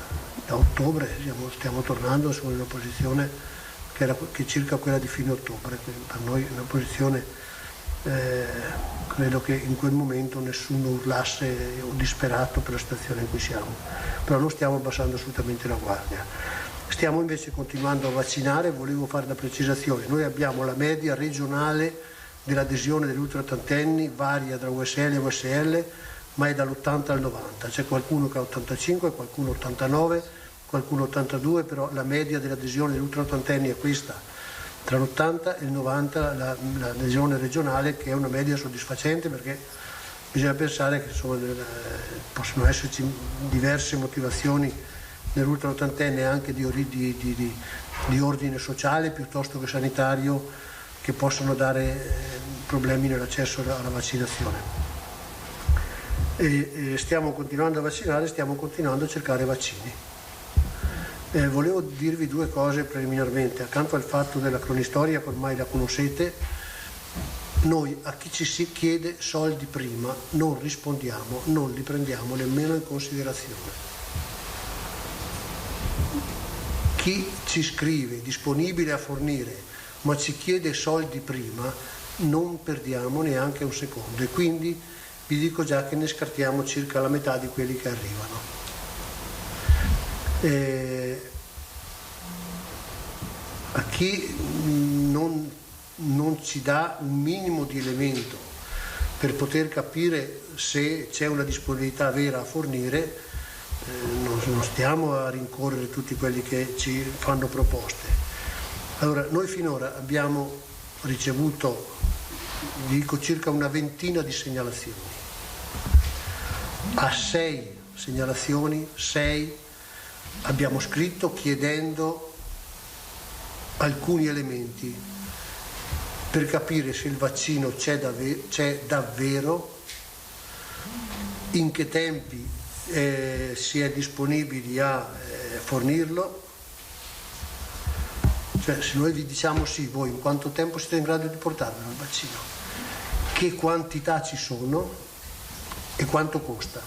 ottobre, stiamo tornando su una posizione che è circa quella di fine ottobre, quindi per noi è una posizione, credo che in quel momento nessuno urlasse o disperato per la situazione in cui siamo, però non stiamo abbassando assolutamente la guardia. Stiamo invece continuando a vaccinare. Volevo fare una precisazione: noi abbiamo la media regionale dell'adesione degli ultraottantenni, varia tra USL e USL, ma è dall'80 al 90, c'è qualcuno che ha 85, qualcuno 89, qualcuno 82, però la media dell'adesione degli ultraottantenni è questa, tra l'80 e il 90 l'adesione regionale, che è una media soddisfacente, perché bisogna pensare che insomma, possono esserci diverse motivazioni nell'ultraottantenne, anche di ordine sociale piuttosto che sanitario, che possono dare problemi nell'accesso alla vaccinazione. E stiamo continuando a vaccinare, stiamo continuando a cercare vaccini. Volevo dirvi due cose preliminarmente. Accanto al fatto della cronistoria, che ormai la conoscete, noi a chi ci si chiede soldi prima non rispondiamo, non li prendiamo nemmeno in considerazione. Chi ci scrive disponibile a fornire ma ci chiede soldi prima, non perdiamo neanche un secondo, e quindi vi dico già che ne scartiamo circa la metà di quelli che arrivano. A chi non ci dà un minimo di elemento per poter capire se c'è una disponibilità vera a fornire, non stiamo a rincorrere tutti quelli che ci fanno proposte. Allora, noi finora abbiamo ricevuto, dico, circa una ventina di segnalazioni. A 6 segnalazioni, 6 abbiamo scritto chiedendo alcuni elementi per capire se il vaccino c'è davvero, in che tempi si è disponibili a fornirlo. Cioè, se noi vi diciamo sì, voi in quanto tempo siete in grado di portarvelo il vaccino? Che quantità ci sono e quanto costa?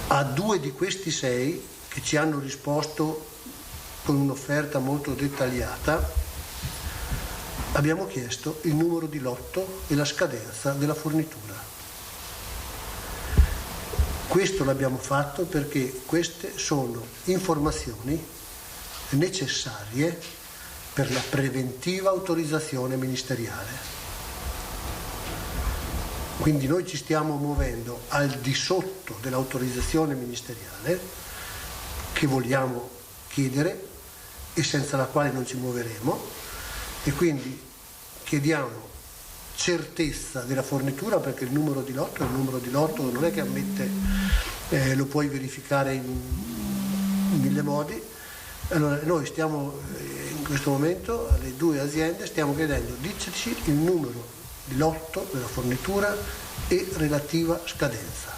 A 2 di questi 6 che ci hanno risposto con un'offerta molto dettagliata, abbiamo chiesto il numero di lotto e la scadenza della fornitura. Questo l'abbiamo fatto perché queste sono informazioni necessarie per la preventiva autorizzazione ministeriale. Quindi noi ci stiamo muovendo al di sotto dell'autorizzazione ministeriale che vogliamo chiedere e senza la quale non ci muoveremo, e quindi chiediamo certezza della fornitura, perché il numero di lotto è il numero di lotto, non è che ammette, lo puoi verificare in 1000 modi. Allora noi stiamo in questo momento alle 2 aziende stiamo chiedendo: diceci il numero di lotto della fornitura e relativa scadenza.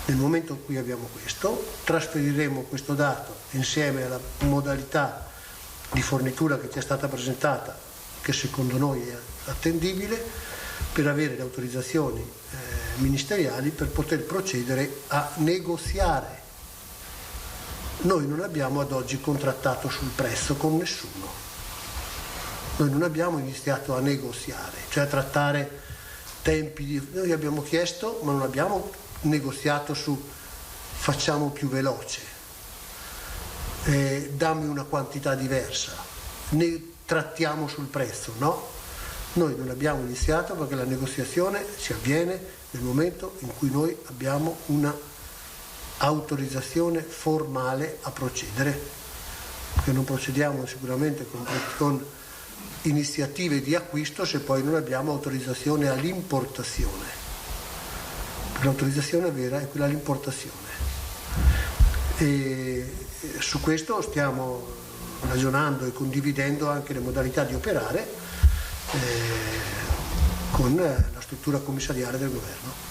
Nel momento in cui abbiamo questo, trasferiremo questo dato insieme alla modalità di fornitura che ci è stata presentata, che secondo noi è attendibile, per avere le autorizzazioni ministeriali per poter procedere a negoziare. Noi non abbiamo ad oggi contrattato sul prezzo con nessuno, noi non abbiamo iniziato a negoziare, cioè a trattare tempi di... Noi abbiamo chiesto, ma non abbiamo negoziato su facciamo più veloce, dammi una quantità diversa, ne trattiamo sul prezzo, no? Noi non abbiamo iniziato perché la negoziazione si avviene nel momento in cui noi abbiamo una autorizzazione formale a procedere, perché non procediamo sicuramente con iniziative di acquisto se poi non abbiamo autorizzazione all'importazione. L'autorizzazione vera è quella all'importazione. E su questo stiamo ragionando e condividendo anche le modalità di operare con la struttura commissariale del governo.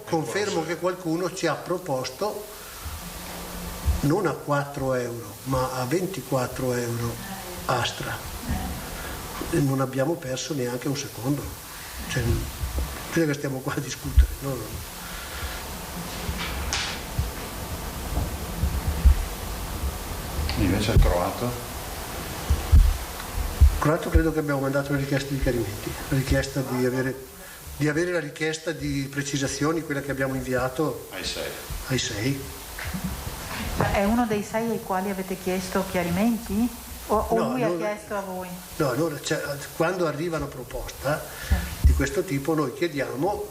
Confermo che qualcuno ci ha proposto non a 4 euro ma a 24 euro Astra e non abbiamo perso neanche un secondo, cioè, credo che stiamo qua a discutere, no? Invece il croato? Il croato credo che abbiamo mandato una richiesta di chiarimenti, la richiesta di avere la richiesta di precisazioni, quella che abbiamo inviato ai 6. È uno dei 6 ai quali avete chiesto chiarimenti? O no, lui ha chiesto a voi? No, allora, quando arriva una proposta di questo tipo noi chiediamo,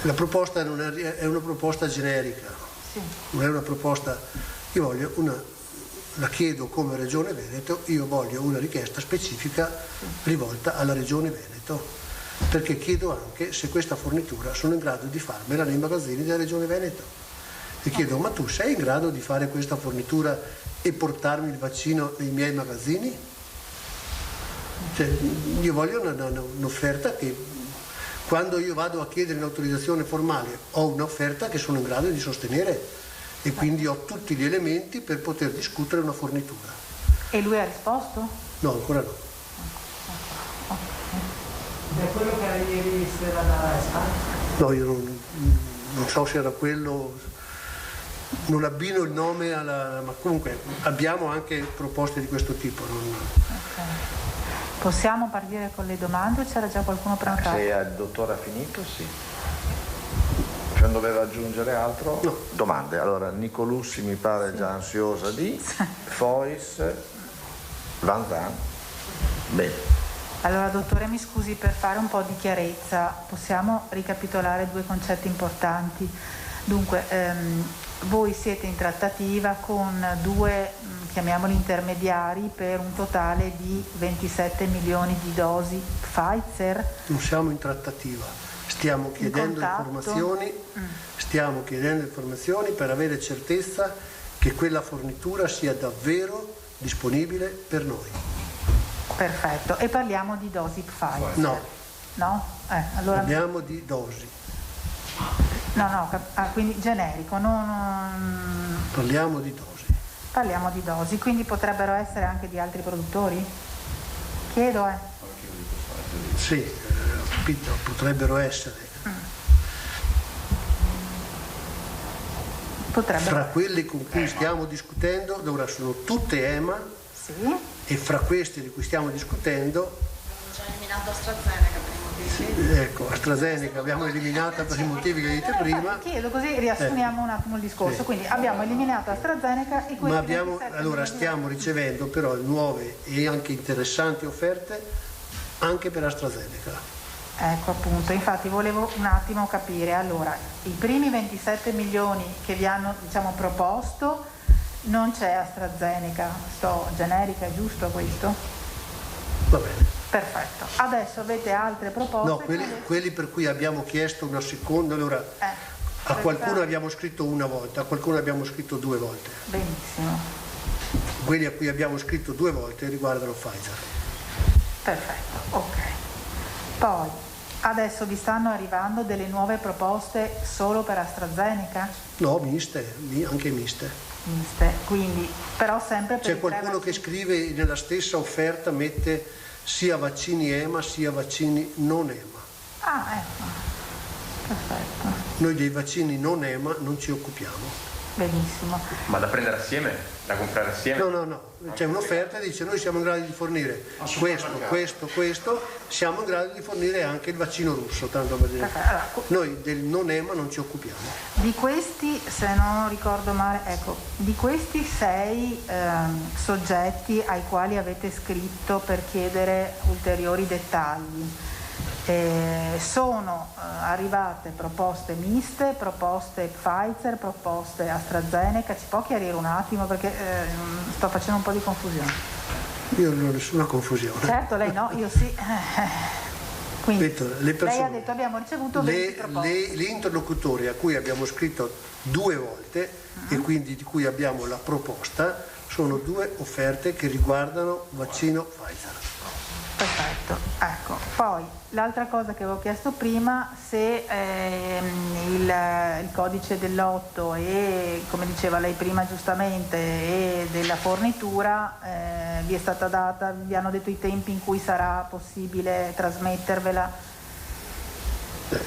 la proposta è una proposta generica, non è una proposta, la chiedo come Regione Veneto, io voglio una richiesta specifica rivolta alla Regione Veneto, perché chiedo anche se questa fornitura sono in grado di farmela nei magazzini della Regione Veneto. E chiedo, ma tu sei in grado di fare questa fornitura e portarmi il vaccino nei miei magazzini? Cioè, io voglio un'offerta che, quando io vado a chiedere un'autorizzazione formale, ho un'offerta che sono in grado di sostenere e quindi ho tutti gli elementi per poter discutere una fornitura. E lui ha risposto? No, ancora no. È quello che era ieri sera da ESPA? No, io non so se era quello, non abbino il nome ma comunque abbiamo anche proposte di questo tipo. Possiamo partire con le domande o c'era già qualcuno prenotato? Se il dottore ha finito, sì. Se non doveva aggiungere altro? No. Domande. Allora, Nicolussi mi pare già ansiosa di, Fois, Van Zan. Bene. Allora, dottore, mi scusi, per fare un po' di chiarezza, possiamo ricapitolare 2 concetti importanti. Dunque, voi siete in trattativa con 2, chiamiamoli intermediari, per un totale di 27 milioni di dosi Pfizer? Non siamo in trattativa, stiamo chiedendo informazioni per avere certezza che quella fornitura sia davvero disponibile per noi. Perfetto, e parliamo di dosi Pfizer? No. No? Allora... Parliamo di dosi. No, quindi generico, Parliamo di dosi. Parliamo di dosi, quindi potrebbero essere anche di altri produttori? Chiedo, Sì, potrebbero essere. Fra quelli con cui stiamo discutendo, ora sono tutte EMA, sì. E fra questi di cui stiamo discutendo... Abbiamo già eliminato AstraZeneca per i motivi. Ecco, AstraZeneca abbiamo eliminata per i motivi che dite prima. Chiedo così riassumiamo un attimo il discorso. Sì. Quindi abbiamo eliminato AstraZeneca e quindi... Allora stiamo ricevendo però nuove e anche interessanti offerte anche per AstraZeneca. Ecco appunto, infatti volevo un attimo capire, allora, i primi 27 milioni che vi hanno proposto, non c'è AstraZeneca, generica, è giusto questo? Va bene. Perfetto. Adesso avete altre proposte? No, quelli per cui abbiamo chiesto una seconda, allora a qualcuno abbiamo scritto una volta, a qualcuno abbiamo scritto 2 volte. Benissimo. Quelli a cui abbiamo scritto 2 volte riguardano Pfizer. Perfetto, ok. Poi, adesso vi stanno arrivando delle nuove proposte solo per AstraZeneca? No, anche miste. Quindi, però sempre per... C'è qualcuno che scrive nella stessa offerta, mette sia vaccini EMA sia vaccini non EMA. Ah, ecco. Perfetto. Noi dei vaccini non EMA non ci occupiamo. Benissimo. Ma da prendere assieme? Da comprare assieme? No. C'è un'offerta che dice noi siamo in grado di fornire questo, siamo in grado di fornire anche il vaccino russo, tanto per dire. Noi del non EMA non ci occupiamo. Di questi, se non ricordo male, di questi 6 soggetti ai quali avete scritto per chiedere ulteriori dettagli, sono arrivate proposte miste, proposte Pfizer, proposte AstraZeneca. Ci può chiarire un attimo perché sto facendo un po' di confusione. Io non ho nessuna confusione. Certo, lei no, io sì. Quindi le persone, lei ha detto abbiamo ricevuto 20 proposte. Gli interlocutori a cui abbiamo scritto 2 volte e quindi di cui abbiamo la proposta sono 2 offerte che riguardano vaccino Pfizer. Perfetto, ecco. Poi l'altra cosa che avevo chiesto prima, se il codice del lotto e, come diceva lei prima giustamente, e della fornitura vi è stata data, vi hanno detto i tempi in cui sarà possibile trasmettervela?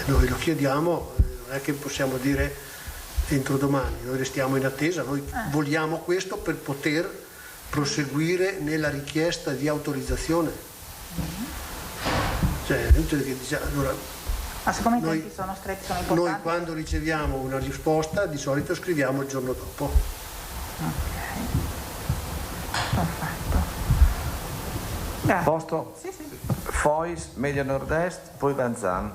Noi lo chiediamo, non è che possiamo dire entro domani, noi restiamo in attesa, noi vogliamo questo per poter proseguire nella richiesta di autorizzazione. Cioè, allora, ma siccome i tempi sono stretti, sono importanti. Noi quando riceviamo una risposta di solito scriviamo il giorno dopo. Ok, perfetto. Grazie. Posto? Sì, sì. Fois, Media Nord-Est, poi Vanzan.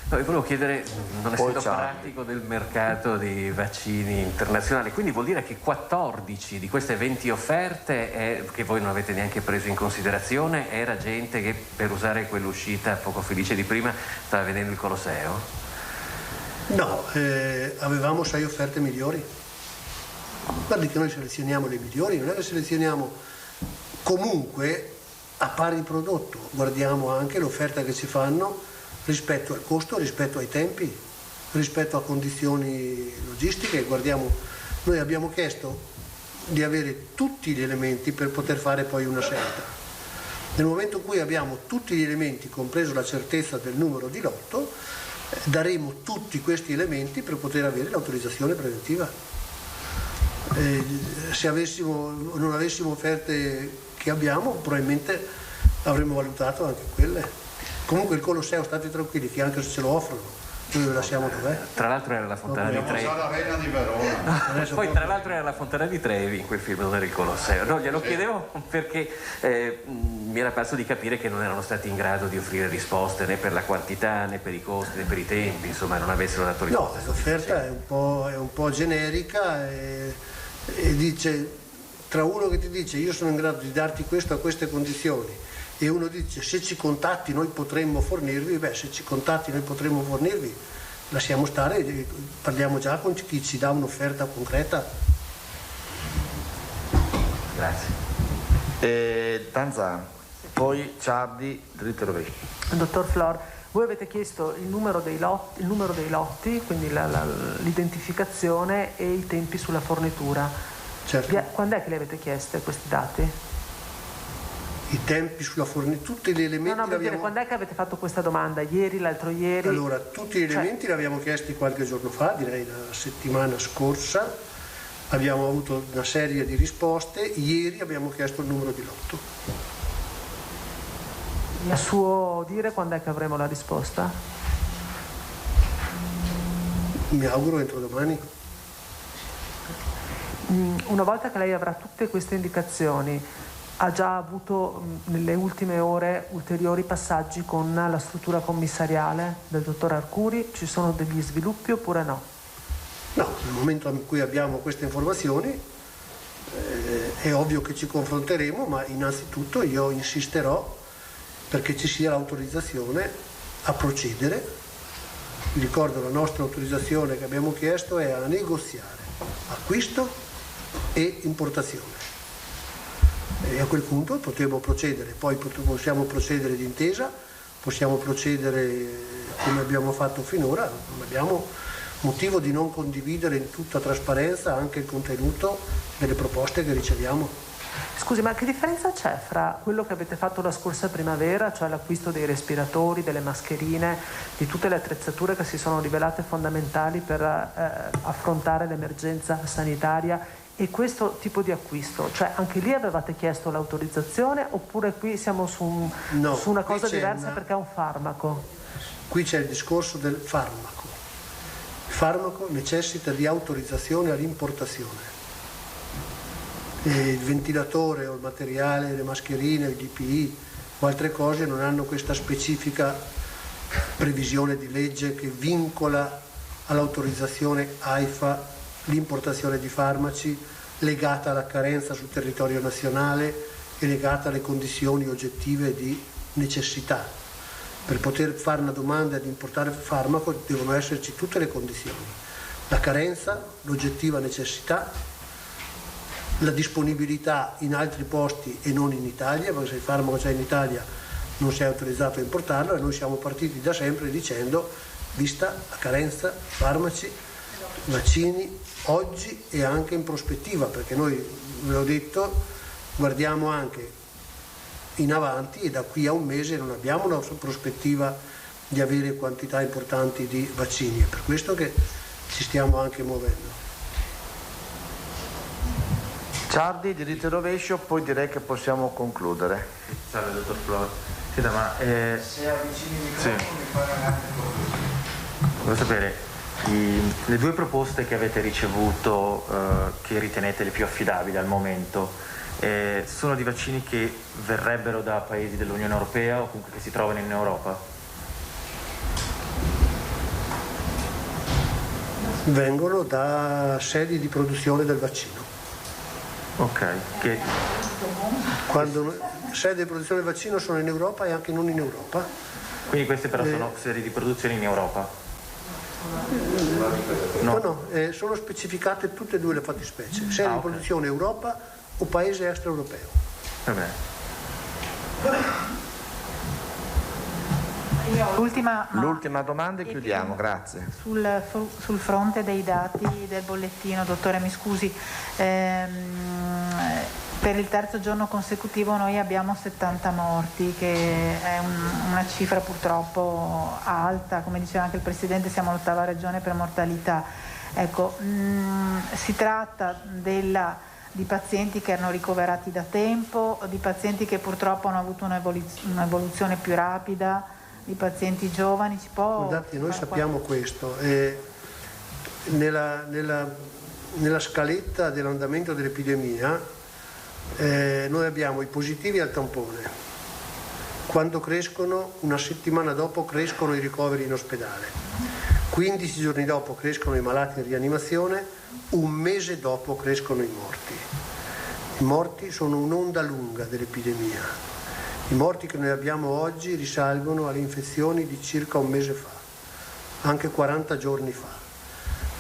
No, io volevo chiedere, non essendo pratico del mercato dei vaccini internazionali, quindi vuol dire che 14 di queste 20 offerte, che voi non avete neanche preso in considerazione, era gente che, per usare quell'uscita poco felice di prima, stava vedendo il Colosseo? No, avevamo 6 offerte migliori. Guardi che noi selezioniamo le migliori, non è che selezioniamo comunque a pari prodotto, guardiamo anche l'offerta che ci fanno rispetto al costo, rispetto ai tempi, rispetto a condizioni logistiche. Guardiamo, noi abbiamo chiesto di avere tutti gli elementi per poter fare poi una scelta. Nel momento in cui abbiamo tutti gli elementi, compreso la certezza del numero di lotto, daremo tutti questi elementi per poter avere l'autorizzazione preventiva. Se non avessimo offerte che abbiamo, probabilmente avremmo valutato anche quelle. Comunque il Colosseo, state tranquilli che anche se ce lo offrono noi lo lasciamo dov'è. Tra l'altro era la Fontana di Trevi. L'arena di Verona. Poi tra l'altro era la Fontana di Trevi in quel film, non era il Colosseo. No, glielo chiedevo perché mi era parso di capire che non erano stati in grado di offrire risposte né per la quantità, né per i costi, né per i tempi, insomma non avessero dato risposte. No, l'offerta è un po' generica e dice, tra uno che ti dice io sono in grado di darti questo a queste condizioni e uno dice se ci contatti noi potremmo fornirvi, se ci contatti noi potremmo fornirvi, lasciamo stare, parliamo già con chi ci dà un'offerta concreta. Grazie. Tanzan, poi Ciardi, dritto e rovescio. Dottor Flor, voi avete chiesto il numero dei lotti, quindi l'identificazione e i tempi sulla fornitura. Certo. Quando è che le avete chieste questi dati? I tempi sulla fornitura, tutti gli elementi. Quando è che avete fatto questa domanda? Ieri, l'altro ieri? Allora, tutti gli elementi li abbiamo chiesti qualche giorno fa, direi la settimana scorsa. Abbiamo avuto una serie di risposte. Ieri abbiamo chiesto il numero di lotto. A suo dire, quando è che avremo la risposta? Mi auguro entro domani. Una volta che lei avrà tutte queste indicazioni, ha già avuto nelle ultime ore ulteriori passaggi con la struttura commissariale del dottor Arcuri? Ci sono degli sviluppi oppure no? No, nel momento in cui abbiamo queste informazioni è ovvio che ci confronteremo, ma innanzitutto io insisterò perché ci sia l'autorizzazione a procedere. Vi ricordo, la nostra autorizzazione che abbiamo chiesto è a negoziare acquisto e importazione. E a quel punto potremo procedere, poi possiamo procedere d'intesa, possiamo procedere come abbiamo fatto finora, non abbiamo motivo di non condividere in tutta trasparenza anche il contenuto delle proposte che riceviamo. Scusi, ma che differenza c'è fra quello che avete fatto la scorsa primavera, cioè l'acquisto dei respiratori, delle mascherine, di tutte le attrezzature che si sono rivelate fondamentali per affrontare l'emergenza sanitaria, e questo tipo di acquisto? Cioè anche lì avevate chiesto l'autorizzazione oppure qui siamo su una cosa diversa perché è un farmaco? Qui c'è il discorso del farmaco. Il farmaco necessita di autorizzazione all'importazione. Il ventilatore o il materiale, le mascherine, il DPI o altre cose non hanno questa specifica previsione di legge che vincola all'autorizzazione AIFA l'importazione di farmaci legata alla carenza sul territorio nazionale e legata alle condizioni oggettive di necessità. per poter fare una domanda di importare farmaco devono esserci tutte le condizioni: la carenza, l'oggettiva necessità, la disponibilità in altri posti e non in Italia, perché se il farmaco c'è in Italia non si è autorizzato a importarlo, e noi siamo partiti da sempre dicendo, vista la carenza di farmaci, vaccini, oggi e anche in prospettiva, perché noi, ve l'ho detto, guardiamo anche in avanti e da qui a un mese non abbiamo una prospettiva di avere quantità importanti di vaccini, è per questo che ci stiamo anche muovendo. Ciardi, diritto e rovescio, poi direi che possiamo concludere. Salve, dottor Flor. Senta, ma se avvicini il microfono mi fai una volevo sapere, le due proposte che avete ricevuto, che ritenete le più affidabili al momento, sono di vaccini che verrebbero da paesi dell'Unione Europea o comunque che si trovano in Europa? Vengono da sedi di produzione del vaccino. Ok. Sedi di produzione del vaccino sono in Europa e anche non in Europa. Quindi queste però sono sedi di produzione in Europa? No, sono specificate tutte e due le fattispecie, sede di produzione Europa o paese extraeuropeo. Va bene. L'ultima domanda e chiudiamo, grazie. Sul fronte dei dati del bollettino, dottore, mi scusi, per il terzo giorno consecutivo noi abbiamo 70 morti, che è una cifra purtroppo alta, come diceva anche il Presidente siamo l'8ª regione per mortalità. Ecco, si tratta di pazienti che erano ricoverati da tempo, di pazienti che purtroppo hanno avuto un'evoluzione più rapida, di pazienti giovani. Si può... Guardate, noi sappiamo questo. Nella scaletta dell'andamento dell'epidemia noi abbiamo i positivi al tampone. Quando crescono, una settimana dopo crescono i ricoveri in ospedale, 15 giorni dopo crescono i malati in rianimazione, un mese dopo crescono i morti. I morti sono un'onda lunga dell'epidemia. I morti che noi abbiamo oggi risalgono alle infezioni di circa un mese fa, anche 40 giorni fa.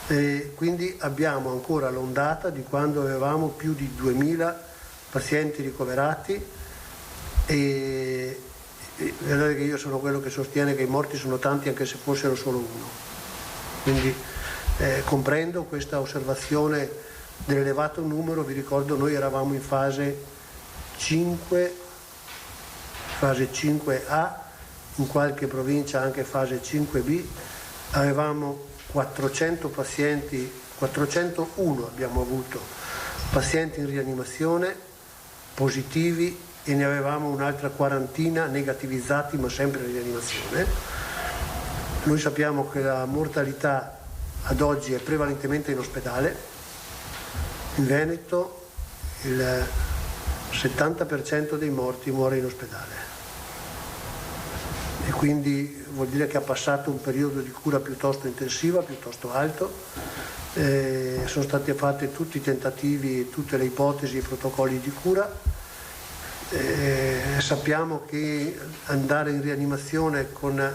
E quindi abbiamo ancora l'ondata di quando avevamo più di 2000 pazienti ricoverati e vedete che io sono quello che sostiene che i morti sono tanti anche se fossero solo uno. Quindi comprendo questa osservazione dell'elevato numero. Vi ricordo, noi eravamo in fase 5A, in qualche provincia anche fase 5B, avevamo 400 pazienti, 401 abbiamo avuto pazienti in rianimazione positivi e ne avevamo un'altra quarantina negativizzati ma sempre in rianimazione. Noi sappiamo che la mortalità ad oggi è prevalentemente in ospedale. In Veneto il 70% dei morti muore in ospedale e quindi vuol dire che ha passato un periodo di cura piuttosto intensiva, piuttosto alto. Sono stati fatti tutti i tentativi, tutte le ipotesi e i protocolli di cura. Sappiamo che andare in rianimazione con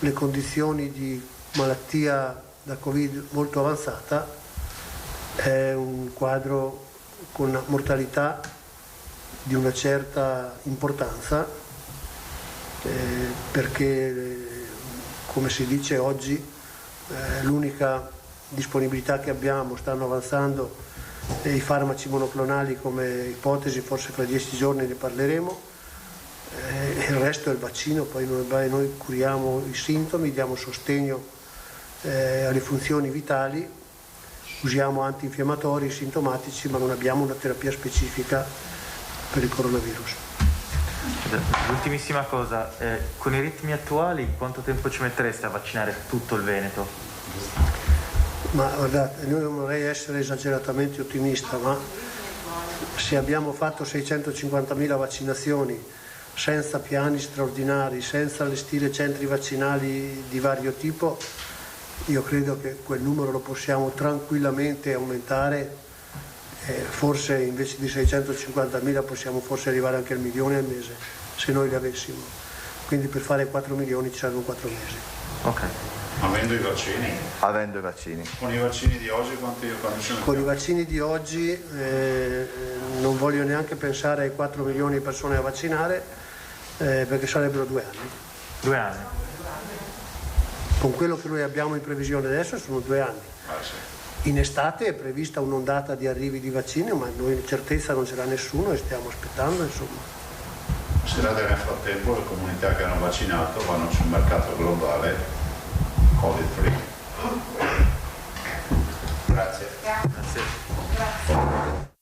le condizioni di malattia da Covid molto avanzata è un quadro con mortalità di una certa importanza, perché come si dice oggi l'unica disponibilità che abbiamo, stanno avanzando i farmaci monoclonali come ipotesi, forse fra 10 giorni ne parleremo, il resto è il vaccino. Poi noi curiamo i sintomi, diamo sostegno alle funzioni vitali, usiamo antinfiammatori sintomatici, ma non abbiamo una terapia specifica per il coronavirus. L'ultimissima cosa, con i ritmi attuali quanto tempo ci mettereste a vaccinare tutto il Veneto? Ma guardate, io non vorrei essere esageratamente ottimista, ma se abbiamo fatto 650.000 vaccinazioni senza piani straordinari, senza allestire centri vaccinali di vario tipo, io credo che quel numero lo possiamo tranquillamente aumentare, forse invece di 650.000 possiamo forse arrivare anche al 1 milione al mese, se noi li avessimo. quindi per fare 4 milioni ci servono 4 mesi. Ok. Avendo i vaccini? Avendo i vaccini. Con i vaccini di oggi quanti sono? Con i vaccini di oggi non voglio neanche pensare ai 4 milioni di persone a vaccinare, perché sarebbero 2 anni. 2 anni? Con quello che noi abbiamo in previsione adesso sono 2 anni. Sì. In estate è prevista un'ondata di arrivi di vaccini, ma noi certezza non ce l'ha nessuno e stiamo aspettando, insomma. Considerate nel frattempo le comunità che hanno vaccinato vanno sul mercato globale Covid free. Grazie. Grazie.